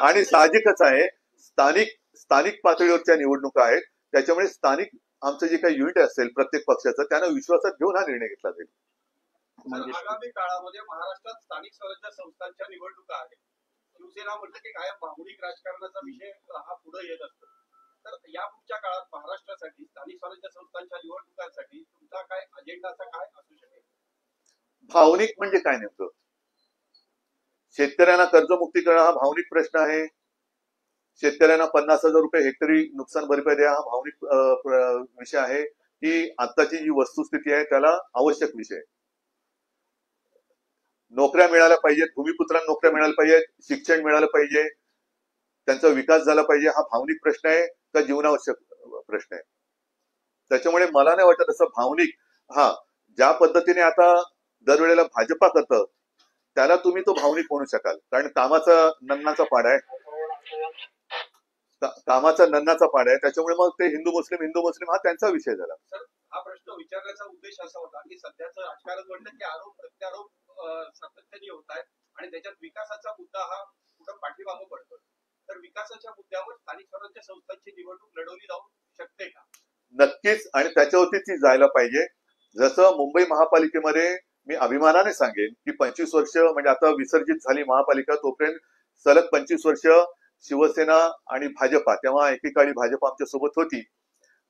आणि साहजिकच आहे, स्थानिक पातळीवरच्या निवडणुका आहेत, त्याच्यामुळे स्थानिक आमचं जे काही युनिट असेल प्रत्येक पक्षाचं, त्यांना विश्वासात घेऊन हा निर्णय घेतला जाईल. आगामी काळामध्ये महाराष्ट्रात स्थानिक स्वराज्य संस्थांच्या निवडणुका आहेत. शिवसेना म्हटलं की कायम भावनिक राजकारणाचा विषय हा पुढे येत असतो. तर या पुढच्या काळात महाराष्ट्रासाठी स्थानिक स्वराज्य संस्थांच्या निवडणुकांसाठी तुमचा काय अजेंडाचा काय असू शकेल? भावनिक म्हणजे काय नेमकं? शेतकऱ्यांना कर्जमुक्ती करणं हा भावनिक प्रश्न आहे. शेतकऱ्यांना 50,000 रुपये हेक्टरी नुकसान भरपाई द्या हा भावनिक विषय आहे, की आत्ताची जी वस्तुस्थिती आहे त्याला आवश्यक विषय. नोकऱ्या मिळाल्या पाहिजेत, भूमिपुत्रांना नोकऱ्या मिळाल्या पाहिजेत, शिक्षण मिळालं पाहिजे, त्यांचा विकास झाला पाहिजे, हा भावनिक प्रश्न आहे का जीवनावश्यक प्रश्न आहे? त्याच्यामुळे मला नाही वाटत असं भावनिक. हा, ज्या पद्धतीने आता दरवेळेला भाजपा करतं त्याला तुम्ही तो भावनिक म्हणू शकाल, कारण कामाचा नन्नाचा पाडा आहे, त्याच्यामुळे मग ते हिंदू मुस्लिम हा त्यांचा विषय झाला. हा प्रश्न विचारण्याचा उद्देश असा होता की सध्याचं राजकारण म्हणलं की आरोप प्रत्यारोप सातत्याने होत आहेत आणि त्याच्यात विकासाचा मुद्दा हा कुठं पाठीमागं पडतो. तर विकासाच्या मुद्द्यावर स्थानिक स्वराज्य संस्थांची निवडणूक लढवली जाऊ शकते का? नक्कीच, आणि त्याच्यावरती ती जायला पाहिजे. जसं मुंबई महापालिकेमध्ये मी अभिमानाने सांगेन की 25 वर्ष म्हणजे आता विसर्जित झाली महापालिका, तोपर्यंत सलग 25 वर्ष शिवसेना आणि भाजपा, तेव्हा एकेकाळी भाजपा आमच्या सोबत होती,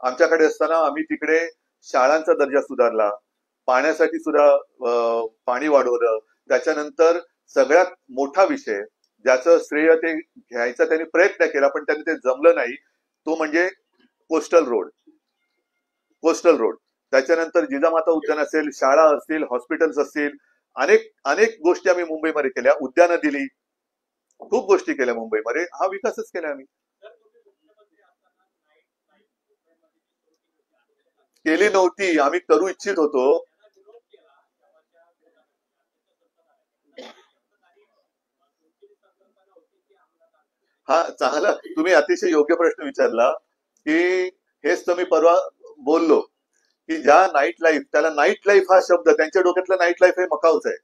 आमच्याकडे असताना आम्ही तिकडे शाळांचा दर्जा सुधारला, पाण्यासाठी सुद्धा पाणी वाढवलं. त्याच्यानंतर सगळ्यात मोठा विषय ज्याचं श्रेय ते घ्यायचा त्यांनी प्रयत्न केला पण त्यांनी ते जमलं नाही, तो म्हणजे कोस्टल रोड. त्याच्यानंतर जिजामाता उद्यान असेल, शाळा असतील, हॉस्पिटल्स असतील, अनेक गोष्टी आम्ही मुंबईमध्ये केल्या, उद्यानं दिली, खूप गोष्टी केल्या मुंबईमध्ये. हा विकासच केला आम्ही. केली नव्हती, आम्ही करू इच्छित होतो. हा चांगला, तुम्ही अतिशय योग्य प्रश्न विचारला की हेच तर मी परवा बोललो की ज्या नाईट लाईफ, त्याला नाईट लाईफ हा शब्द त्यांच्या डोक्यातला नाईट लाईफ हे मकाऊच आहे.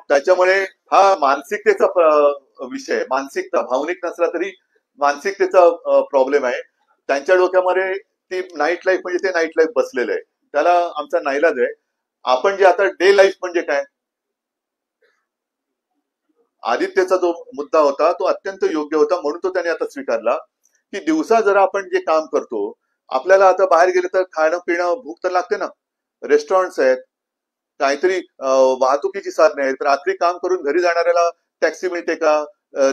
त्याच्यामुळे हा मानसिकतेचा विषय, मानसिकता, भावनिक नसला तरी मानसिकतेचा प्रॉब्लेम आहे. त्यांच्या डोक्यामध्ये ती नाईट लाईफ म्हणजे ते नाईट लाईफ बसलेलं आहे, त्याला आमचा नाईलाज आहे. आपण जे आता डे लाईफ म्हणजे काय, आदित्यचा जो मुद्दा होता तो अत्यंत योग्य होता, म्हणून तो त्याने आता स्वीकारला की दिवसा जरा आपण जे काम करतो, आपल्याला आता बाहेर गेले तर खाणं पिणं भूक तर लागते ना, रेस्टॉरंट्स आहेत, काहीतरी वाहतुकीची साधने आहेत, रात्री काम करून घरी जाणाऱ्याला टॅक्सी मिळते का,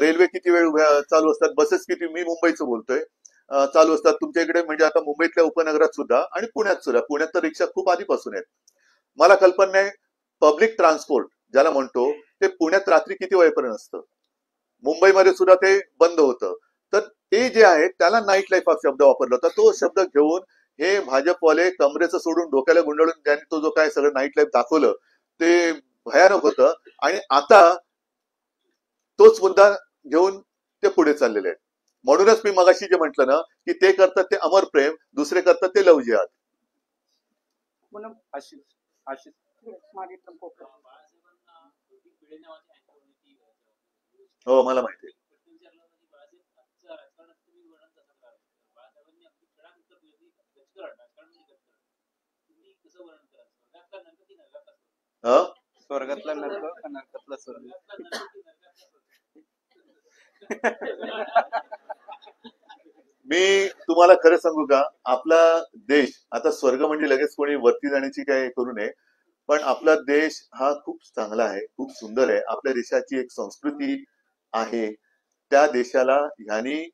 रेल्वे किती वेळ चालू असतात, बसेस किती, मी मुंबईचं बोलतोय, चालू असतात तुमच्या इकडे, म्हणजे आता मुंबईतल्या उपनगरात सुद्धा आणि पुण्यात सुद्धा. पुण्यात तर रिक्षा खूप आधीपासून आहेत. मला कल्पना नाही पब्लिक ट्रान्सपोर्ट ज्याला म्हणतो ते पुण्यात रात्री किती वेळेपर्यंत असतं, मुंबईमध्ये सुद्धा ते बंद होतं. तर ते जे आहे त्याला नाईट लाईफ हा शब्द वापरला होता. तो शब्द घेऊन हे भाजपवाले कमरेचं सोडून डोक्याला गुंडाळून त्यांनी तो जो काय सगळं नाईट लाईफ दाखवलं ते भयानक होतं. आणि आता तोच मुद्दा घेऊन ते पुढे चाललेले आहेत. म्हणूनच मी मगाशी जे म्हटलं ना की ते करतात ते अमर प्रेम, दुसरे करतात ते लव जिहाद. हो मला माहिती आहे. स्वर्गातला नरक का नरकातला स्वर्ग? मी तुम्हाला खरं सांगू का, आपला देश आता स्वर्ग म्हणजे लगेच कोणी वरती जाण्याची काय करू नये, पण आपला देश हा खूप चांगला आहे, खूप सुंदर आहे. आपल्या देशाची एक संस्कृती आहे. त्या देशाला ह्यांनी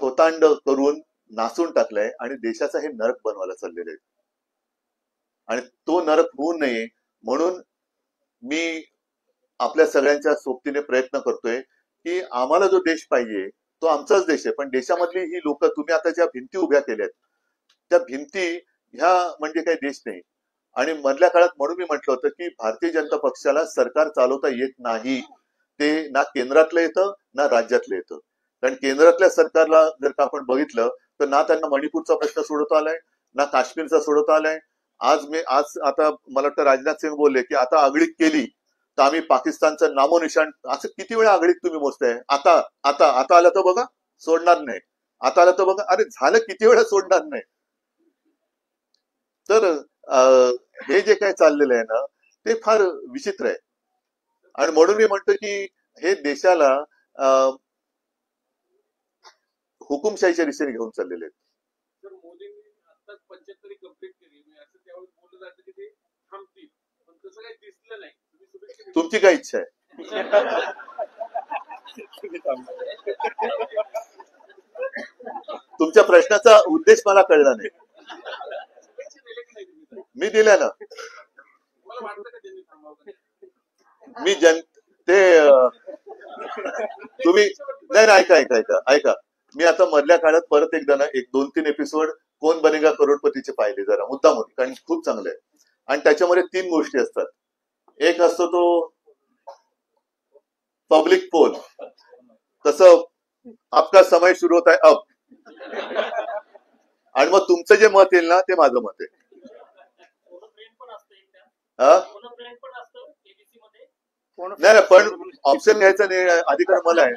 थोतांड करून नासून टाकलंय आणि देशाचा हे नरक बनवायला चाललेले आहे. आणि तो नरक होऊ नये म्हणून मी आपल्या सगळ्यांच्या सोबतीने प्रयत्न करतोय की आम्हाला जो देश पाहिजे तो आमचाच देश आहे, पण देशामधली ही लोक, तुम्ही आता ज्या भिंती उभ्या केल्यात त्या भिंती ह्या म्हणजे काही देश नाही. आणि मधल्या काळात म्हणून मी म्हटलं होतं की भारतीय जनता पक्षाला सरकार चालवता येत नाही. ते ना केंद्रातलं येतं ना राज्यातलं येतं. कारण केंद्रातल्या सरकारला जर का आपण बघितलं तर ना त्यांना मणिपूरचा प्रश्न सोडवता आलाय ना काश्मीरचा सोडवता आलाय. आज आता मला वाटतं राजनाथ सिंह बोलले की आता आगळीक केली तर आम्ही पाकिस्तानचं नामोनिशाण, असं किती वेळा आगळीक तुम्ही मोजताय? आता आता आता आलं तर बघा सोडणार नाही, आता आलं तर बघा, अरे झालं किती वेळा सोडणार नाही. तर हे जे काही चाललेलं आहे ना ते फार विचित्र आहे. आणि म्हणून मी म्हणतो की हे देशाला हुकुमशाहीच्या दिशेने घेऊन चाललेले आहेत. तर मोदींनी आताच 75 कंप्लीट केली, असं त्यावेळेस बोललं जातं की ते थांबतील, पण तसं काही दिसलं नाही. तुमची काय इच्छा आहे? तुमच्या प्रश्नाचा उद्देश मला कळला नाही. मी दिल्या ना. मला वाटतं का त्यांनी थांबावं? मी ते तुम्ही नाही ऐका ऐका ऐका ऐका मी आता मधल्या काळात परत एकदा ना 1-2-3 एपिसोड कोण बनेगा करोडपतीचे पाहिले जरा मुद्दाम होते, कारण खूप चांगले आहे. आणि त्याच्यामध्ये 3 गोष्टी असतात. एक असतो तो पब्लिक पोल, कसं आपका समय सुरू होत आहे अब, आणि मग तुमचं जे मत येईल ना ते माझं मत आहे. नाही पण ऑप्शन घ्यायचा अधिकार मला आहे.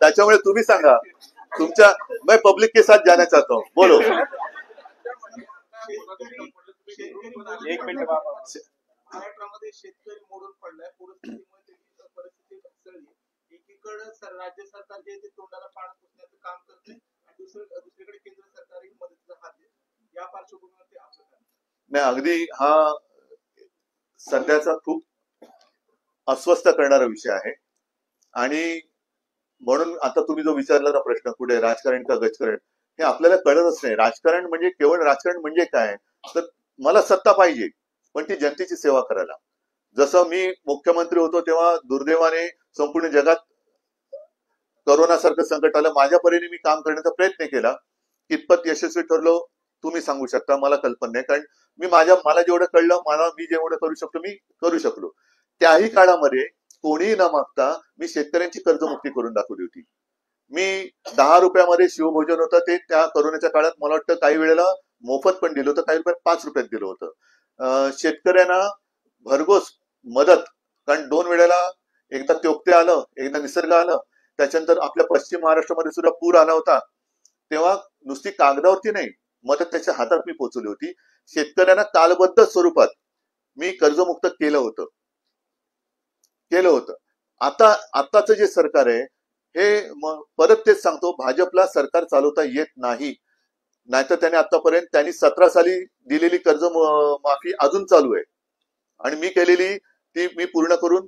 त्याच्यामुळे तुम्ही सांगा तुमच्या, मैं पब्लिक के साथ जाना चाहता हूँ, बोलो. एक मिनिट बाबा. महाराष्ट्रामध्ये शेतकरी मोडून पडलाय, परिस्थितीमुळे त्याची परिस्थिती घसरली. एकीकडे राज्य सरकार जे तोंडाला पाणी पुसण्याचं काम करते आणि दुसरीकडे केंद्र सरकारही मदतीचा हात देते. या पार्श्वभूमीवर ते आपलं नाही, अगदी हा सध्याचा खूप अस्वस्थ करणारा विषय आहे. आणि म्हणून आता तुम्ही जो विचारला ना प्रश्न, कुठे राजकारण का गजकारण, हे आपल्याला कळतच नाही. राजकारण म्हणजे केवळ राजकारण म्हणजे काय, तर मला सत्ता पाहिजे पण ती जनतेची सेवा करायला. जसं मी मुख्यमंत्री होतो तेव्हा दुर्दैवाने संपूर्ण जगात करोनासारखं संकट आलं, माझ्या परीने मी काम करण्याचा प्रयत्न केला. कितपत यशस्वी ठरलो तुम्ही सांगू शकता, मला कल्पना नाही. कारण मला जेवढं कळलं, मी जेवढं करू शकतो मी करू शकलो. त्याही काळामध्ये कोणीही न मागता मी शेतकऱ्यांची कर्जमुक्ती करून दाखवली होती. मी 10 रुपयामध्ये शिवभोजन होतं ते त्या करोनाच्या काळात मला वाटतं काही वेळेला मोफत पण दिलं होतं, काही वेळेला 5 रुपयात दिलं होतं. शेतकऱ्यांना भरघोस मदत, कारण 2 वेळेला, एकदा त्योक्ते आलं, एकदा निसर्ग आलं, त्याच्यानंतर आपल्या पश्चिम महाराष्ट्रामध्ये सुद्धा पूर आला होता. तेव्हा नुसती कागदावरती नाही, मदत त्याच्या हातात मी पोहोचवली होती. शेतकऱ्यांना कालबद्ध स्वरूपात मी कर्जमुक्त केलं होतं. आताचं जे सरकार आहे हे परत तेच सांगतो, भाजपला सरकार चालवता येत नाही. नाहीतर त्याने आतापर्यंत 17 साली दिलेली कर्ज माफी अजून चालू आहे आणि मी केलेली ती मी पूर्ण करून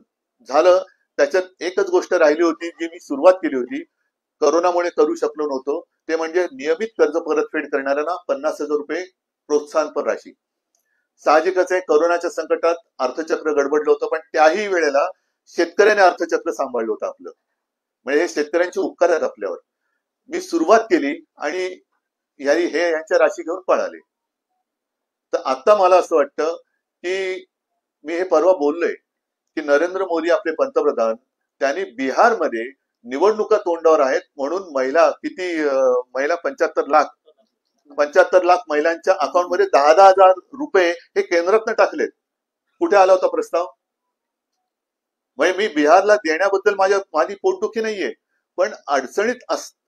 झालं. त्याच्यात एकच गोष्ट राहिली होती जी मी सुरुवात केली होती, करोनामुळे करू शकलो नव्हतो, ते म्हणजे नियमित कर्ज परतफेड करणाऱ्यांना 50,000 रुपये प्रोत्साहनपर राशी. साहजिकच आहे, करोनाच्या संकटात अर्थचक्र गडबडलं होतं, पण त्याही वेळेला शेतकऱ्याने अर्थचक्र सांभाळलं होतं आपलं. म्हणजे हे शेतकऱ्यांचे उपकार आहेत आपल्यावर. मी सुरुवात केली आणि हे यांच्या राशी घेऊन पळाले. तर आता मला असं वाटतं की मी हे परवा बोललोय की नरेंद्र मोदी आपले पंतप्रधान, त्यांनी बिहारमध्ये निवडणुका तोंडावर आहेत म्हणून महिला 75 लाख महिलांच्या अकाउंटमध्ये 10,000 रुपये हे केंद्रातनं टाकलेत. कुठे आला होता प्रस्ताव? म्हणजे मी बिहारला देण्याबद्दल माझी पोटदुखी नाहीये, पण अडचणीत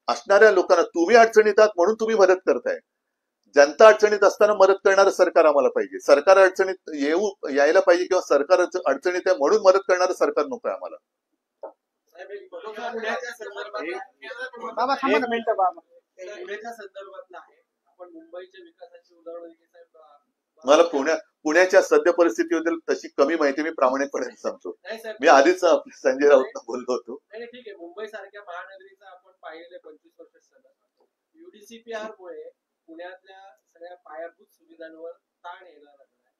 असणाऱ्या लोकांना तुम्ही अडचणीत आहात म्हणून तुम्ही मदत करताय. जनता अडचणीत असताना मदत करणारं सरकार आम्हाला पाहिजे. सरकार अडचणीत यायला पाहिजे किंवा सरकार अडचणीत आहे म्हणून मदत करणारं सरकार नको आहे आम्हाला. साहेब, एक पुण्याच्या संदर्भात बाबा थांबा ना. मिनिट बाबा. पुण्याच्या संदर्भातलं आहे. आपण मुंबईच्या विकासाची उदाहरणं दिली साहेब. मला पुण्याच्या सद्य परिस्थितीबद्दल तशी कमी माहिती मी प्रामाणिकपणे सांगतो. नाही साहेब, मी आधीच संजय राऊत बोललो होतो. नाही ठीक आहे. मुंबई सारख्या महानगरीचा आपण पाहिले 25 वर्ष सलग UDCPR मुळे पुण्यातल्या सगळ्या पायाभूत सुविधांवर ताण यायला लागला.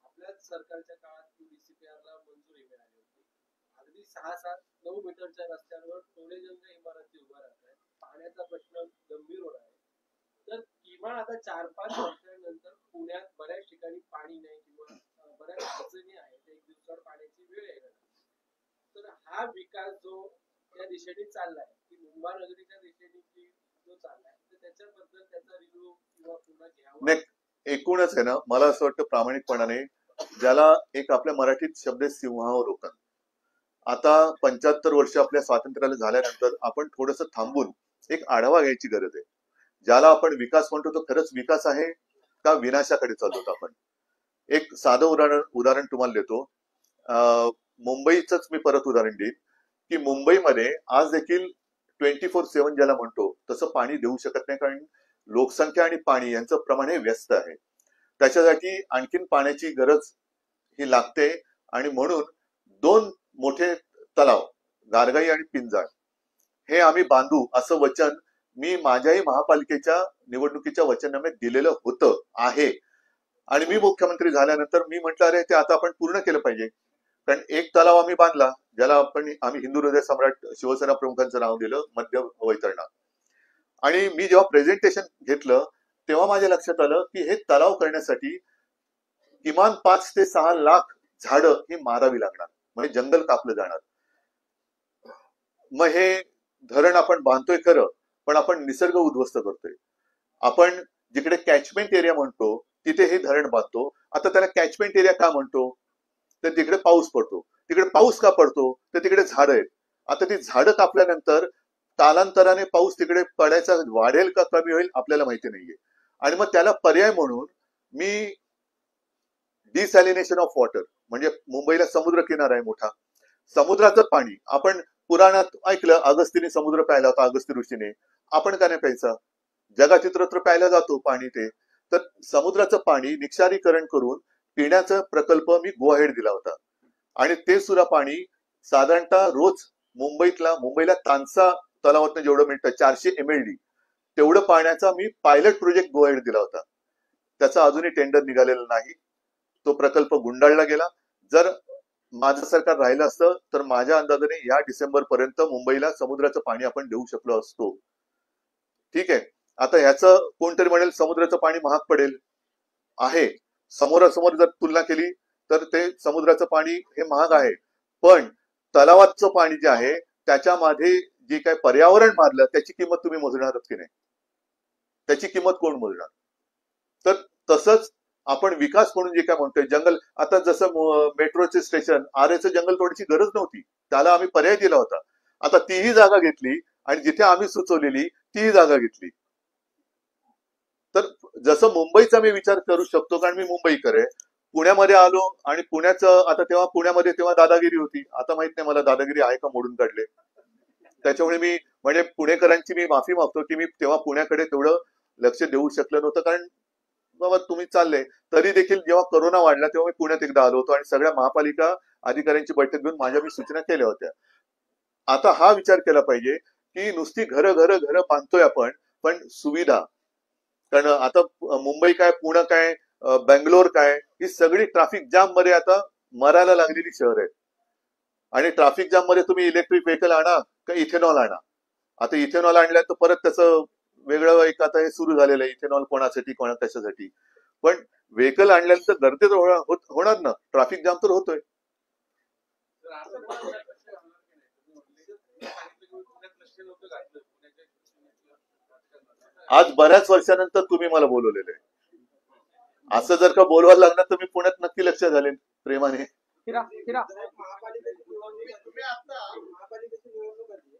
आपल्याच सरकारच्या काळात UDCPR ला मंजुरी मिळाली होती. अगदी 6-7-9 मीटरच्या रस्त्यांवर टोलेजंग इमारती उभ्या राहत आहेत. पाण्याचा प्रश्न गंभीर होणार आहे. तर किमान आता 4-5 वर्षांनंतर पुण्यात बऱ्याच ठिकाणी पाणी नाही किंवा बऱ्याच अडचणी आहेत. एक दिवसावर पाण्याची वेळ येणार. तर हा विकास जो त्या दिशेने चाललाय की मुंबई नगरीच्या दिशेने की जो चाललाय, तर त्याच्याबद्दल त्याचा रिव्ह्यू किंवा पुन्हा घ्यावा. नाही, एकूणच आहे ना, मला असं वाटतं प्रामाणिकपणाने, ज्याला एक आपल्या मराठीत शब्द आहे सिंहावलोकन. आता 75 वर्ष आपल्या स्वातंत्र्याला झाल्यानंतर आपण थोडंसं थांबून एक आढावा घ्यायची गरज आहे. ज्याला आपण विकास म्हणतो तो खरंच विकास आहे का विनाशाकडे चाललो आपण. एक साधं उदाहरण तुम्हाला देतो. मुंबईच मी परत उदाहरण देईन की मुंबईमध्ये आज देखील 24/7 ज्याला म्हणतो तसं पाणी देऊ शकत नाही, कारण लोकसंख्या आणि पाणी यांचं प्रमाण हे व्यस्त आहे. त्याच्यासाठी आणखीन पाण्याची गरज ही लागते आणि म्हणून 2 मोठे तलाव, गारगाई आणि पिंजाळ, हे आम्ही बांधू असं वचन मी माझ्याही महापालिकेच्या निवडणुकीच्या वचननाम्यात दिलेलं होतं आहे. आणि मी मुख्यमंत्री झाल्यानंतर मी म्हटलं अरे ते आता आपण पूर्ण केलं पाहिजे. कारण एक तलाव आम्ही बांधला, ज्याला आम्ही हिंदू हृदय सम्राट शिवसेना प्रमुखांचं नाव दिलं, मध्य वैतरणा. आणि मी जेव्हा प्रेझेंटेशन घेतलं तेव्हा माझ्या लक्षात आलं की हे तलाव करण्यासाठी किमान 5 ते 6 लाख झाडं ही मारावी लागणार, म्हणजे जंगल कापलं जाणार. मग हे धरण आपण बांधतोय खरं, पण आपण निसर्ग उद्ध्वस्त करतोय. आपण जिकडे कॅचमेंट एरिया म्हणतो तिथे हे धरण बांधतो. आता त्याला कॅचमेंट एरिया का म्हणतो, तर तिकडे पाऊस पडतो. तिकडे पाऊस का पडतो, तर तिकडे झाडं आहेत. आता ती झाडं कापल्यानंतर कालांतराने पाऊस तिकडे पडायचा वाढेल का कमी होईल आपल्याला माहिती नाहीये. आणि मग त्याला पर्याय म्हणून मी डिसॅलिनेशन ऑफ वॉटर, म्हणजे मुंबईला समुद्र किनारा आहे मोठा, समुद्राचं पाणी आपण पुराणात ऐकलं, अगस्तीने समुद्र प्यायला होता, अगस्ती ऋषीने. आपण का नाही प्यायचा, जगात इतरत्र प्यायला जातो पाणी ते. तर समुद्राचं पाणी निक्षारीकरण करून पिण्याचा प्रकल्प मी गोअहेड दिला होता. आणि ते सुद्धा पाणी साधारणतः रोज मुंबईला तानसा तलावातून जेवढं मिळतं 400 MLD तेवढं पाण्याचा मी पायलट प्रोजेक्ट गोअहेड दिला होता. त्याचा अजूनही टेंडर निघालेला नाही. तो प्रकल्प गुंडाळला गेला. जर माझं सरकार राहिलं असतं तर माझ्या अंदाजाने या डिसेंबर पर्यंत मुंबईला समुद्राचं पाणी आपण देऊ शकलो असतो. ठीक आहे. आता ह्याचं कोणतरी म्हणेल समुद्राचं पाणी महाग पडेल. आहे, समोरासमोर जर तुलना केली तर ते समुद्राचं पाणी हे महाग आहे. पण तलावाचं पाणी जे आहे त्याच्यामध्ये जे काय पर्यावरण मारलं त्याची किंमत तुम्ही मोजणार की नाही, त्याची किंमत कोण मोजणार. तर तसंच आपण विकास म्हणून जे काय म्हणतोय, जंगल, आता जसं मेट्रोचे स्टेशन आरेचं जंगल तोडीची गरज नव्हती, त्याला आम्ही पर्याय दिला होता. आता तीही जागा घेतली आणि जिथे आम्ही सुचवलेली तीही जागा घेतली. तर जसं मुंबईचा मी विचार करू शकतो, कारण मी मुंबईकर आहे. पुण्यामध्ये आलो आणि पुण्याचं आता तेव्हा पुण्यामध्ये तेव्हा दादागिरी होती. आता माहित नाही मला दादागिरी आहे का, मोडून काढले. त्याच्यामुळे मी म्हणजे पुणेकरांची मी माफी मागतो की मी तेव्हा पुण्याकडे तेवढं लक्ष देऊ शकलो नव्हतं. कारण बाबा तुम्ही चालले, तरी देखील जेव्हा कोरोना वाढला तेव्हा मी पुण्यात एकदा आलो होतो आणि सगळ्या महापालिका अधिकाऱ्यांची बैठक घेऊन माझ्या मी सूचना केल्या होत्या. आता हा विचार केला पाहिजे की नुसती घरं बांधतोय आपण, पण सुविधा, कारण आता मुंबई काय, पुणे काय, बेंगलोर काय, ही सगळी ट्रॅफिक जाम मध्ये आता मरायला लागलेली शहर आहेत. आणि ट्रॅफिक जाम मध्ये तुम्ही इलेक्ट्रिक व्हेकल आणा का इथेनॉल आणा. आता इथेनॉल आणल्या तर परत त्याचं वेगळं एक आता हे सुरू झालेलं आहे, इथेनॉल कोणासाठी कशासाठी. पण व्हेकल आणल्यानंतर गर्दी तर होणार ना, ट्रॅफिक जाम तर होतोय. आज बऱ्याच वर्षानंतर तुम्ही मला बोलवलेलं आहे. असं जर का बोलवायला लागणार तर मी पुण्यात नक्की लक्ष घालेन प्रेमाने. फिरा. महापालिकेची तुम्ही आता महापालिकेची निवडणूक आली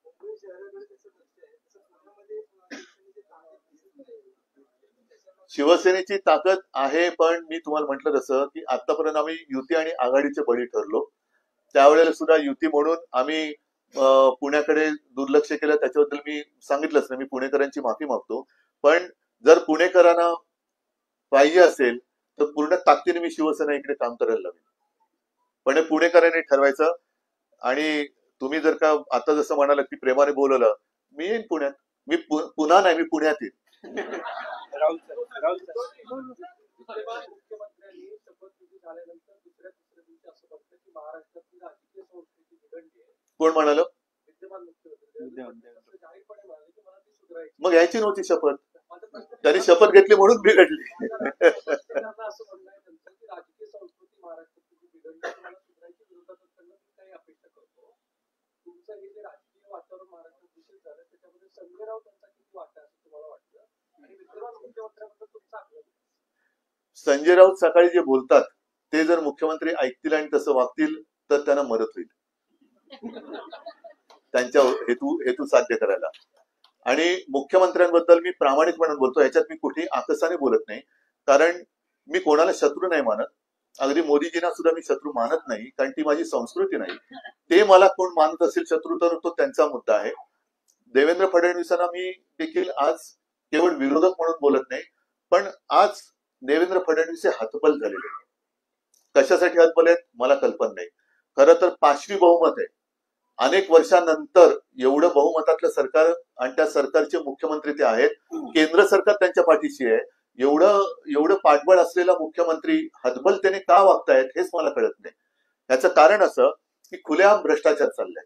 मुंबई शहराकडे जसं लक्ष आहे तसं पुण्यामध्ये शिवसेनेची ताकद दिसत नाही. शिवसेनेची ताकद आहे, पण मी तुम्हाला म्हटलं तसं की आतापर्यंत आम्ही युती आणि आघाडीचे बळी ठरलो. त्यावेळेला सुद्धा युती म्हणून आम्ही पुण्याकडे दुर्लक्ष केलं. त्याच्याबद्दल मी सांगितलंच नाही, मी पुणेकरांची माफी मागतो. पण जर पुणेकरांना पाहिजे असेल तर पूर्ण ताकदीने मी शिवसेना इकडे काम करायला लागेल. पण हे पुणेकरांनी ठरवायचं. आणि तुम्ही जर का आता जसं म्हणाल की प्रेमाने बोलवलं, मी येईन पुण्यात. मी पुन्हा नाही, मी पुण्यात येईन. राहुल सर मुख्यमंत्र्यांनी शपथविधी झाल्यानंतर तिसऱ्या दिवशी असं बघतं की महाराष्ट्रातली राजकीय संस्कृती बिघडली आहे. कोण म्हणाल? विद्यमान मुख्यमंत्री जाहीरपणे म्हणाले की मला ती सुधारायची. मग घ्यायची नव्हती शपथ. माझं प्रश्न त्यांनी शपथ घेतली म्हणून बिघडली. स्पष्टीकरणानं असं म्हणणं आहे त्यांचं की राजकीय संस्कृती महाराष्ट्रातली जी बिघडली आहे, मला सुधारायची. विरोधात त्यांना मी काही अपेक्षा करतो. तुमचं हे जे राजकीय वातावरण महाराष्ट्रात दूषित झालं त्याच्यामध्ये संजय राऊत यांचा किती वाटा आहे असं तुम्हाला वाटतं? आणि विद्यमान मुख्यमंत्र्यांबद्दल तुमचा आग्रह. संजय राऊत सकाळी जे बोलतात ते जर मुख्यमंत्री ऐकतील आणि तसं वागतील तर त्यांना मदत होईल त्यांच्या हेतू साध्य करायला. आणि मुख्यमंत्र्यांबद्दल मी प्रामाणिकपणे बोलतो, याच्यात मी कुठेही आकसाने बोलत नाही. कारण मी कोणाला शत्रू नाही मानत. अगदी मोदीजींना सुद्धा मी शत्रू मानत नाही, कारण ती माझी संस्कृती नाही. ते मला कोण मानत असेल शत्रू तर तो त्यांचा मुद्दा आहे. देवेंद्र फडणवीसांना मी देखील आज केवळ विरोधक म्हणून बोलत नाही, पण आज देवेंद्र फडणवीस हे हतबल झालेले. कशासाठी हतबल आहेत मला कल्पना नाही. खरं तर 5वी बहुमत आहे. अनेक वर्षांनंतर एवढं बहुमतातलं सरकार आणि त्या सरकारचे मुख्यमंत्री ते आहेत. केंद्र सरकार त्यांच्या पाठीशी आहे. एवढं पाठबळ असलेला मुख्यमंत्री हतबलतेने का वागतायत हेच मला कळत नाही. याचं कारण असं की खुलेआम भ्रष्टाचार चाललाय.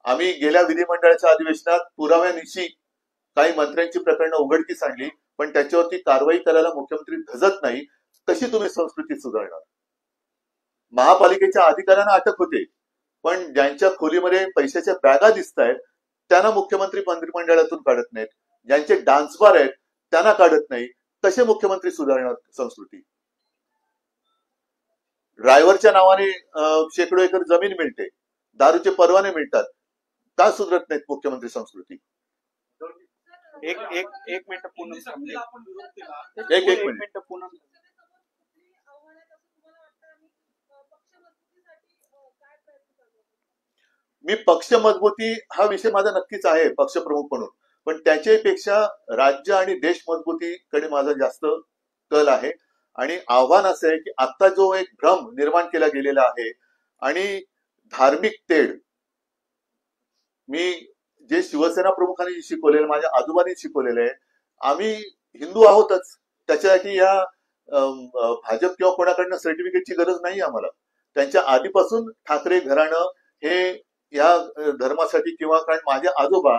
आम्ही गेल्या विधिमंडळाच्या अधिवेशनात पुराव्यानिशी काही मंत्र्यांची प्रकरणं उघडकीस आणली, पण त्याच्यावरती कारवाई करायला मुख्यमंत्री धजत नाही. कशी तुम्ही संस्कृती सुधारणार? महापालिकेच्या अधिकाऱ्यांना अटक होते, पण ज्यांच्या खोलीमध्ये पैशाच्या बॅगा दिसत आहेत त्यांना मुख्यमंत्री मंत्रिमंडळातून काढत नाहीत. ज्यांचे डान्स बार आहेत त्यांना काढत नाही. कसे मुख्यमंत्री सुधारणार संस्कृती? ड्रायव्हरच्या नावाने शेकडो एकर जमीन मिळते, दारूचे परवाने मिळतात. का सुधारत नाहीत मुख्यमंत्री संस्कृती? एक मिनिट पूर्ण थांबले. आपण विरोध केला. एक एक मिनिट. मिनिट पूर्ण. मी पक्ष मजबूती हा विषय माझा नक्कीच आहे पक्षप्रमुख म्हणून, पण त्याच्यापेक्षा राज्य आणि देश मजबूतीकडे माझा जास्त कल आहे. आणि आव्हान असं आहे की आता जो एक भ्रम निर्माण केला गेलेला आहे आणि धार्मिक तेढ, मी जे शिवसेना प्रमुखांनी शिकवलेलं, माझ्या आजोबांनी शिकवलेलं आहे, आम्ही हिंदू आहोतच. त्याच्यासाठी या भाजप किंवा कोणाकडनं सर्टिफिकेटची गरज नाही आम्हाला. त्यांच्या आधीपासून ठाकरे घराणं हे या धर्मासाठी, किंवा कारण माझे आजोबा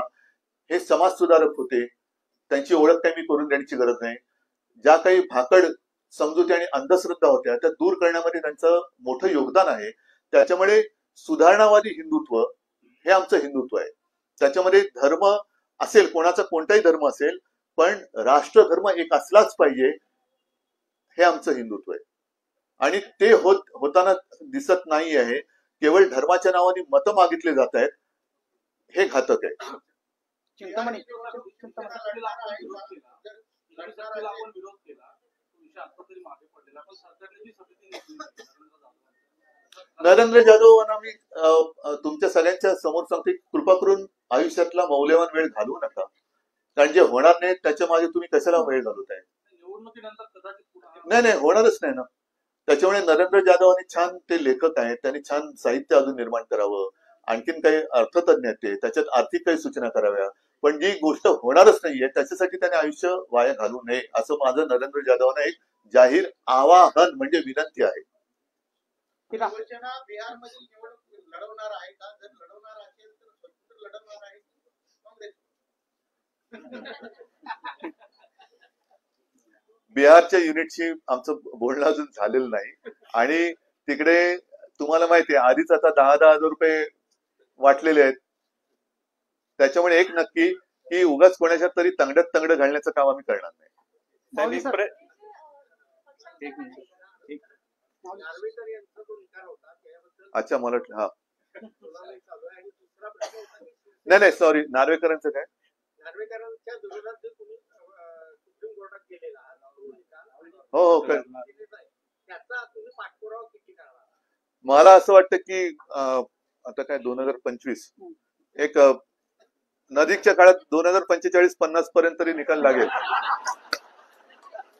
हे समाज सुधारक होते, त्यांची ओळख काही मी करून देण्याची गरज नाही. ज्या काही भाकड समजुती आणि अंधश्रद्धा होत्या त्या दूर करण्यामध्ये त्यांचं मोठं योगदान आहे. त्याच्यामुळे सुधारणावादी हिंदुत्व हे आमचं हिंदुत्व आहे. त्याच्यामध्ये धर्म असेल, कोणाचा कोणताही धर्म असेल, पण राष्ट्रधर्म एक असलाच पाहिजे, हे आमचं हिंदुत्व आहे. आणि ते होताना दिसत नाही आहे. केवळ धर्माच्या नावाने मतं मागितले जात आहेत, हे घातक आहे. चिंतामणी आपण विरोध केला आता तरी मागे पडलेला, पण सरकारने जी समिती नेमली नरेंद्र जाधवांना मी तुमच्या सगळ्यांच्या समोर सांगते, कृपा करून आयुष्यातला मौल्यवान वेळ घालवू नका. कारण जे होणार नाही त्याच्या मागे तुम्ही कशाला वेळ घालवताय? निवडणुकीनंतर कदाचित नाही, होणारच नाही ना. त्याच्यामुळे नरेंद्र जाधव छान ते लेखक आहेत, त्यांनी छान साहित्य अजून निर्माण करावं. आणखीन काही अर्थतज्ञ आहेत ते, त्याच्यात आर्थिक काही सूचना कराव्या. पण जी गोष्ट होणारच नाहीये त्याच्यासाठी त्याने आयुष्य वाया घालू नये, असं माझं नरेंद्र जाधवांना एक जाहीर आवाहन म्हणजे विनंती आहे. शिवसेना बिहारमधील निवडणूक लढवणार आहे का? जर लढवणार असेल तर स्वतंत्र लढवणार आहे काँग्रेस? बिहारच्या युनिटशी आमचं बोलणं अजून झालेलं नाही. आणि तिकडे तुम्हाला माहिती आहे आधीच आता 10,000 रुपये वाटलेले आहेत. त्याच्यामुळे एक नक्की की उगाच कोणाच्या तरी तंगड्यात तंगड घालण्याचं काम आम्ही करणार नाही. त्यांनी एक मिनिट. नार्वेकर यांचा जो निकाल होता त्याबद्दल अच्छा, मला वाटलं हा सुनावणी चालू आहे. आणि दुसरा प्रश्न होता की नाही सॉरी, नार्वेकरांचं काय? नार्वेकरांच्या विरोधात जे तुम्ही सुप्रीम कोर्टात केलेला तो निकाल हो, केलेला आहे, त्याचा तुम्ही पाठपुरावा किती करणार? मला असं वाटतं की आता काय 2025 एक नजीकच्या काळात 2045-50 पर्यंत तरी निकाल लागेल.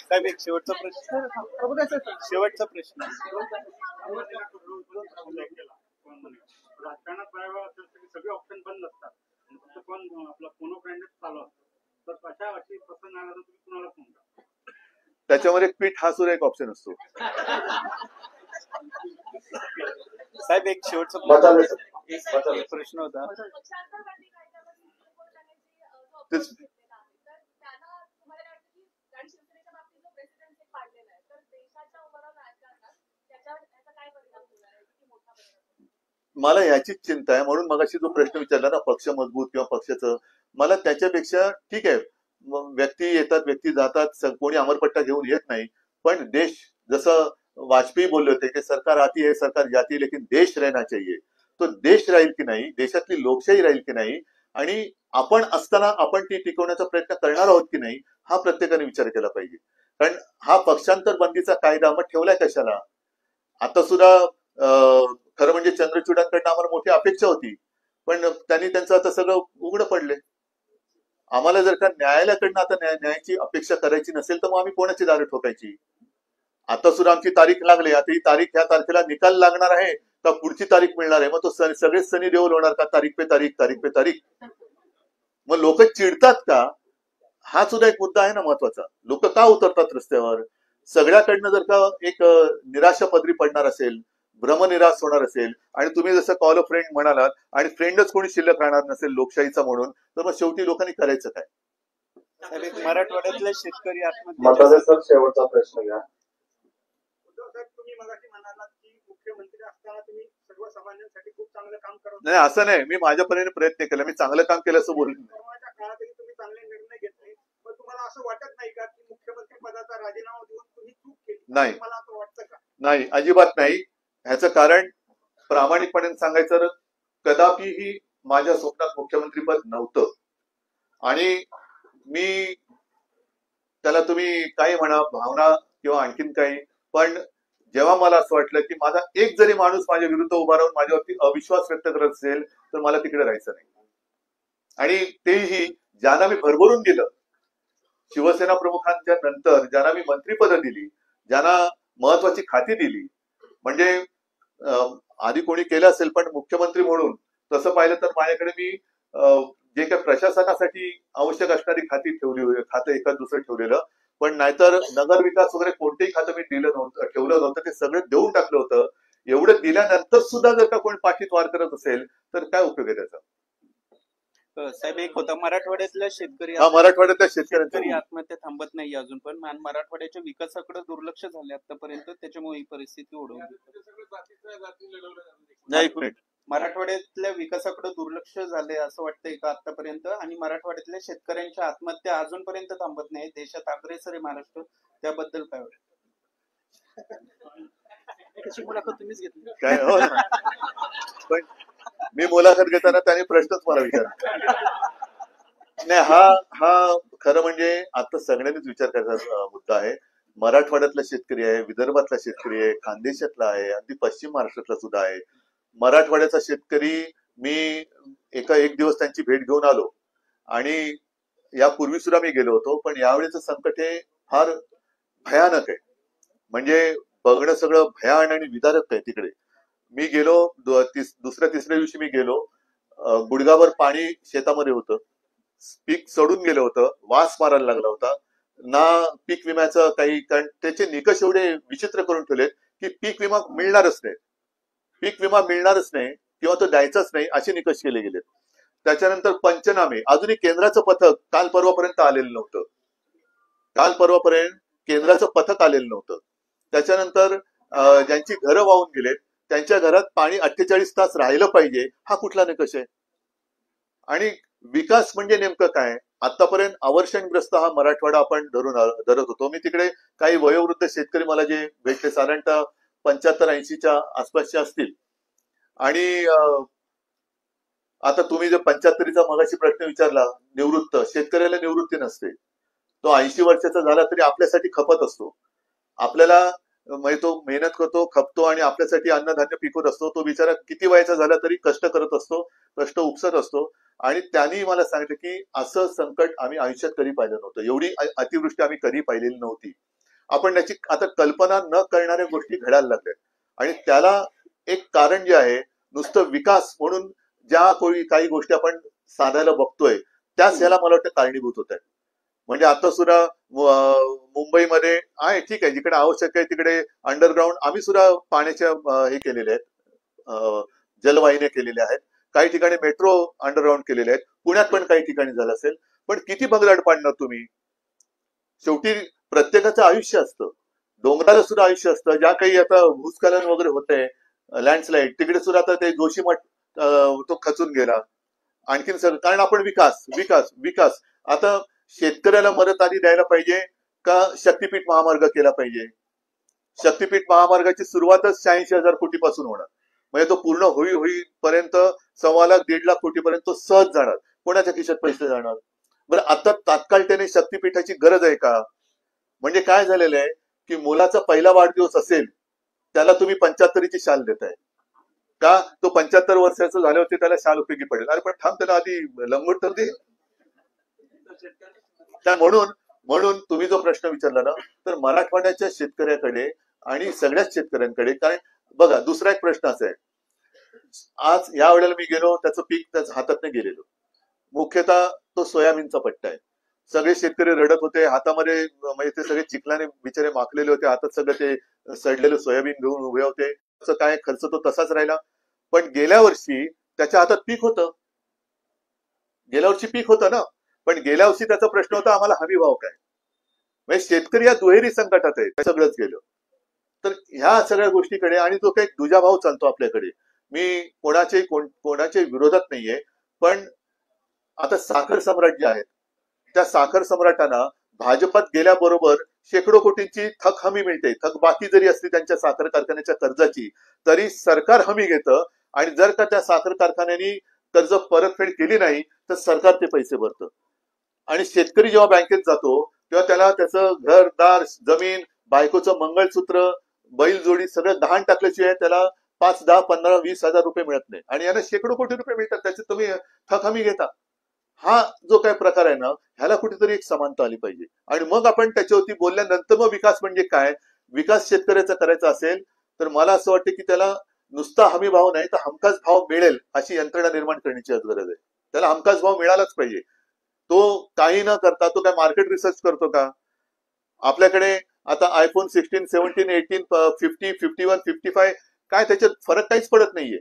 साहेब एक शेवटचा प्रश्न. शेवटचा प्रश्न. राजकारणात पाहावं असेल तर सगळे ऑप्शन बंद असतात, फक्त पण आपला फोनो फ्रेंडच चालू असतो. तर अशा अशी प्रसंग आला तर तुम्ही कुणाला फोन करा? त्याच्यावर एक पीठ हा सुद्धा एक ऑप्शन असतो. साहेब एक शेवटचा बचावे प्रश्न. एक प्रश्न होता. तेच मला याचीच चिंता आहे. म्हणून मगाशी जो प्रश्न विचारला ना, पक्ष मजबूत किंवा पक्षाचं, मला त्याच्यापेक्षा ठीक आहे, व्यक्ती येतात, व्यक्ती जातात, कोणी अमरपट्टा घेऊन येत नाही, पण देश, जसं वाजपेयी बोलले होते की सरकार आती है सरकार जाती है लेकिन देश रहना चाहिए, तो देश राहील की नाही, देशातली लोकशाही राहील की नाही, आणि आपण असताना आपण ती टिकवण्याचा प्रयत्न करणार आहोत की नाही, हा प्रत्येकाने विचार केला पाहिजे. कारण हा पक्षांतर बंदीचा कायदा मग ठेवलाय कशाला? आता सुद्धा खरं म्हणजे चंद्रचूडांकडनं आम्हाला मोठी अपेक्षा होती, पण त्यांनी त्यांचं आता सगळं उघडं पडले. आम्हाला जर का न्यायालयाकडनं आता न्यायाची अपेक्षा करायची नसेल तर मग आम्ही कोणाची दारं ठोकायची? आता सुद्धा आमची तारीख लागली, आता ही तारीख, ह्या तारखेला निकाल लागणार आहे का पुढची तारीख मिळणार आहे? मग तो सगळेच सनी देओल होणार का? तारीख पे तारीख. मग लोक चिडतात का? हा सुद्धा एक मुद्दा आहे ना महत्वाचा. लोक का उतरतात रस्त्यावर? सगळ्याकडनं जर का एक निराशा पदरी पडणार असेल, भ्रमनिराश होणार असेल, आणि तुम्ही जसं कॉल अ फ्रेंड म्हणालात, आणि फ्रेंडच कोणी शिल्लक राहणार नसेल लोकशाहीचा म्हणून, तर मग शेवटी लोकांनी करायचं काय? साहेब एक मराठवाड्यातले शेतकरी मताचे सर शेवटचा प्रश्न घ्या. उद्धव साहेब, तुम्ही मगाशी म्हणालात की मुख्यमंत्री असताना तुम्ही सर्वसामान्यांसाठी खूप चांगलं काम करत नाही, असं नाही. मी माझ्या परीने प्रयत्न केला, मी चांगलं काम केलं असं बोलून नाही. कोरोनाच्या काळातही तुम्ही चांगले निर्णय घेतले, पण तुम्हाला असं वाटत नाही का की मुख्यमंत्री पदाचा राजीनामा देऊन तुम्ही चूक केली? नाही. मला असं वाटतं का? नाही, अजिबात नाही. ह्याचं कारण प्रामाणिकपणे सांगायचं तर कदापिही माझ्या स्वप्नात मुख्यमंत्रीपद नव्हतं, आणि मी त्याला तुम्ही काही म्हणा, भावना किंवा आणखीन काही, पण जेव्हा मला असं वाटलं की माझा एक जरी माणूस माझ्या विरुद्ध उभा राहून माझ्यावरती अविश्वास व्यक्त करत असेल तर मला तिकडे राहायचं नाही. आणि तेही ज्यांना मी भरभरून दिलं, शिवसेना प्रमुखांच्या नंतर ज्यांना मी मंत्रीपदं दिली, ज्यांना महत्वाची खाती दिली, म्हणजे आधी कोणी केलं असेल, पण मुख्यमंत्री म्हणून तसं पाहिलं तर माझ्याकडे मी जे काही प्रशासनासाठी आवश्यक असणारी खाती ठेवली, खातं एखाद दुसरं ठेवलेलं, पण नाहीतर नगर विकास वगैरे कोणतेही खातं मी ठेवलं नव्हतं, ते सगळं देऊन टाकलं होतं. एवढं दिल्यानंतर सुद्धा जर का कोणी पाठीत वार करत असेल तर काय उपयोग आहे त्याचा? साहेब एक होता मराठवाड्यातल्या शेतकरी मराठवाड्यातल्या शेतकरी शेतकऱ्यांचा आत्महत्या थांबत नाही अजून पण, आणि मराठवाड्याच्या विकासाकडे दुर्लक्ष झाले आतापर्यंत, त्याच्यामुळे ही परिस्थिती ओढवली. नाही, मराठवाड्यातल्या विकासाकडे दुर्लक्ष झाले असं वाटतंय का आतापर्यंत? आणि मराठवाड्यातल्या शेतकऱ्यांच्या आत्महत्या अजूनपर्यंत थांबत नाही, देशात अग्रेसर आहे महाराष्ट्र, त्याबद्दल काय वाटतं? त्याची मुलाखत तुम्हीच घेतली. काय हो ना. पण मी मुलाखत घेताना त्याने प्रश्नच मला विचारला नाही. हा खरं म्हणजे आता सगळ्यांनीच विचार करायचा मुद्दा आहे. मराठवाड्यातला शेतकरी आहे, विदर्भातला शेतकरी आहे, खानदेशातला आहे, अगदी पश्चिम महाराष्ट्रातला सुद्धा आहे. मराठवाड्याचा शेतकरी, मी एक दिवस त्यांची भेट घेऊन आलो, आणि यापूर्वी सुद्धा मी गेलो होतो, पण यावेळेचं संकट हे फार भयानक आहे. म्हणजे बघणं सगळं भयान आणि विदारक आहे तिकडे. मी गेलो, दुसऱ्या तिसऱ्या दिवशी मी गेलो, गुडघाभर पाणी शेतामध्ये होतं, पीक सडून गेलं होतं, वास मारायला लागला होता ना. पीक विम्याचं काही, कारण त्याचे निकष एवढे विचित्र करून ठेवलेत की पीक विमा मिळणारच नाही किंवा तो द्यायचाच नाही, असे निकष केले गेलेत. त्याच्यानंतर पंचनामे, अजूनही केंद्राचं पथक काल परवापर्यंत आलेलं नव्हतं. केंद्राचं पथक आलेलं नव्हतं. त्याच्यानंतर ज्यांची घरं वाहून गेलेत त्यांच्या घरात पाणी 48 तास राहिलं पाहिजे, हा कुठला निकष आहे? आणि विकास म्हणजे नेमकं काय? आतापर्यंत अवर्षणग्रस्त हा मराठवाडा आपण धरत होतो. मी तिकडे काही वयोवृद्ध शेतकरी मला जे भेटले, साधारणतः 75-80च्या आसपासच्या असतील. आणि आता तुम्ही जो 75चा मगाशी प्रश्न विचारला, निवृत्त शेतकऱ्याला निवृत्ती नसते. तो 80 वर्षाचा झाला तरी आपल्यासाठी खपत असतो. आपल्याला म्हणजे तो मेहनत करतो, खपतो आणि आपल्यासाठी अन्नधान्य पिकवत असतो. तो बिचारा किती वयाचा झाला तरी कष्ट करत असतो, कष्ट उपसत असतो. आणि त्यांनी मला सांगितलं की असं संकट आम्ही आयुष्यात कधी पाहिलं नव्हतं, एवढी अतिवृष्टी आम्ही कधी पाहिलेली नव्हती. आपण त्याची आता कल्पना न करणाऱ्या गोष्टी घडायला लागल्या. आणि त्याला एक कारण जे आहे, नुसतं विकास म्हणून ज्या काही गोष्टी आपण साधायला बघतोय त्याच ह्याला मला वाटतं कारणीभूत होत आहे. म्हणजे आता सुद्धा मुंबईमध्ये आहे, ठीक आहे, जिकडे आवश्यक आहे तिकडे अंडरग्राऊंड आम्ही सुद्धा पाण्याच्या हे केलेले आहेत, जलवाहिन्या केलेल्या आहेत. काही ठिकाणी मेट्रो अंडरग्राऊंड केलेले आहेत. पुण्यात पण काही ठिकाणी झालं असेल. पण किती भगदाड पाडणार तुम्ही? शेवटी प्रत्येकाचं आयुष्य असतं, डोंगराला सुद्धा आयुष्य असतं. ज्या काही आता भूस्खलन वगैरे होतंय, लँडस्लाईड, तिकडे सुद्धा आता ते जोशीमठ तो खचून गेला. आणखीन सर कारण आपण विकास विकास विकास आता शेतकऱ्याला मदत आधी द्यायला पाहिजे का शक्तीपीठ महामार्ग केला पाहिजे? शक्तीपीठ महामार्गाची सुरुवातच 86,000 कोटीपासून होणार. म्हणजे तो पूर्ण होईपर्यंत 1.25 लाख 1.5 लाख कोटीपर्यंत तो सहज जाणार. कोणाच्या खिशात पैसे जाणार? बरं, आता तात्काळ त्याने शक्तीपीठाची गरज आहे का? म्हणजे काय झालेलं आहे की मुलाचा पहिला वाढदिवस असेल त्याला तुम्ही 75ची शाल देताय का? तो 75 वर्षाचं झाल्यावरती त्याला शाल उपयोगी पडेल. अरे पण थांब, त्याला आधी लंगोट तर दे. म्हणून तुम्ही जो प्रश्न विचारला ना, तर मराठवाड्याच्या शेतकऱ्याकडे आणि सगळ्याच शेतकऱ्यांकडे काय बघा, दुसरा एक प्रश्न असा आहे. आज या वेळेला मी गेलो, त्याचं पीक त्याच्या हातातनं गेलेलो. मुख्यतः तो सोयाबीनचा पट्टा आहे. सगळे शेतकरी रडत होते, हातामध्ये म्हणजे ते सगळे चिखलाने बिचारे माखलेले होते, हातात सगळं ते सडलेलं सोयाबीन घेऊन उभे होते. काय खर्च तो तसाच राहिला. पण गेल्या वर्षी त्याच्या हातात पीक होतं, गेल्या वर्षी पीक होतं ना. पण गेल्या वर्षी त्याचा प्रश्न होता आम्हाला हमी भाव काय. म्हणजे शेतकरी या दुहेरी संकटात आहे, सगळंच गेलं. तर ह्या सगळ्या गोष्टीकडे आणि जो काही दुजाभाव चालतो आपल्याकडे, मी कोणाचे विरोधात नाहीये. पण आता साखर सम्राट जे आहेत त्या साखर सम्राटांना भाजपात गेल्याबरोबर शेकडो कोटींची थक हमी मिळते. थक बाकी जरी असली त्यांच्या साखर कारखान्याच्या कर्जाची तरी सरकार हमी घेतं. आणि जर का त्या साखर कारखान्यांनी कर्ज परतफेड केली नाही तर सरकार ते पैसे भरतं. आणि शेतकरी जेव्हा बँकेत जातो तेव्हा त्याला त्याचं घरदार, जमीन, बायकोचं मंगळसूत्र, बैलजोडी सगळं दहाण टाकल्याशिवाय त्याला 5, 10, 15, 20,000 रुपये मिळत नाही. आणि यांना शेकडो कोटी रुपये मिळतात, त्याचे तुम्ही थक हमी घेता. हा जो काय प्रकार आहे ना, ह्याला कुठेतरी एक समानता आली पाहिजे. आणि मग आपण त्याच्यावरती बोलल्यानंतर मग विकास म्हणजे काय, विकास शेतकऱ्याचा करायचा असेल तर मला असं वाटतं की त्याला नुसता हमी भाव नाही तर हमखास भाव मिळेल अशी यंत्रणा निर्माण करण्याची गरज आहे. त्याला हमखास भाव मिळालाच पाहिजे. तो काही न करता तो काय मार्केट रिसर्च करतो का? आपल्याकडे आता आयफोन 16, 17, 18, 50, 51, 55 काय त्याच्यात फरक काहीच पडत नाहीये.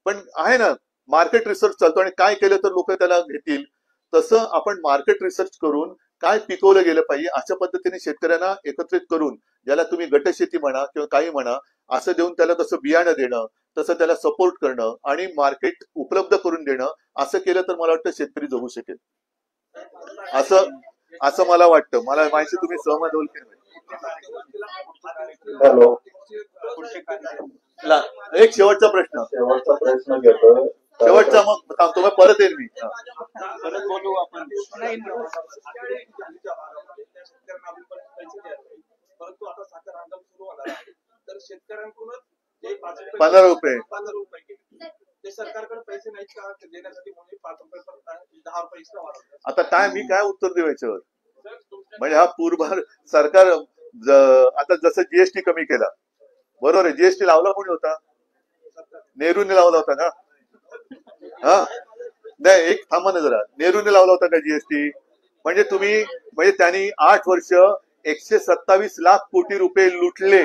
पण आहे ना, मार्केट रिसर्च चालतो आणि काय केलं तर लोक त्याला घेतील. तसं आपण मार्केट रिसर्च करून काय पिकवलं गेलं पाहिजे अशा पद्धतीने शेतकऱ्यांना एकत्रित करून, ज्याला तुम्ही गटशेती म्हणा किंवा काही म्हणा, असं देऊन त्याला तसं बियाणं देणं, तसं त्याला सपोर्ट करणं आणि मार्केट उपलब्ध करून देणं, असं केलं तर मला वाटतं शेतकरी जगू शकेल. असं मला वाटतं. मला माहिती तुम्ही सहमत होईल की नाही. हॅलो, एक शेवटचा प्रश्न घेतो. शेवटचा मग थांबतो, मग परत येईल मी. परत बोलू आपण. परंतु आता साखर हंगाम सुरू होणार आहे तर शेतकऱ्यांकडूनच 15 रुपये ते सरकारकडे पैसे नाहीत का देण्यासाठी, म्हणून 5 रुपये 10 रुपये एक्स्ट्रा वाढवतात. आता काय मी काय उत्तर देऊ याच्यावर? म्हणजे हा पूरभार सरकार आता जसं जीएसटी कमी केला, बरोबर आहे, जीएसटी लावला कोणी होता? नेहरूने लावला होता ना. हा नाही, एक थांबा ना जरा, नेहरूने लावला होता का जीएसटी? म्हणजे म्हणजे त्यांनी 8 वर्ष 127 लाख कोटी रुपये लुटले,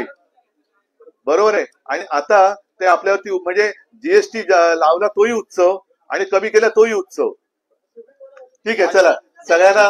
बरोबर आहे. आणि आता ते आपल्यावरती म्हणजे जीएसटी लावला तोही उत्सव आणि कमी केला तोही उत्सव. ठीक आहे, चला सगळ्यांना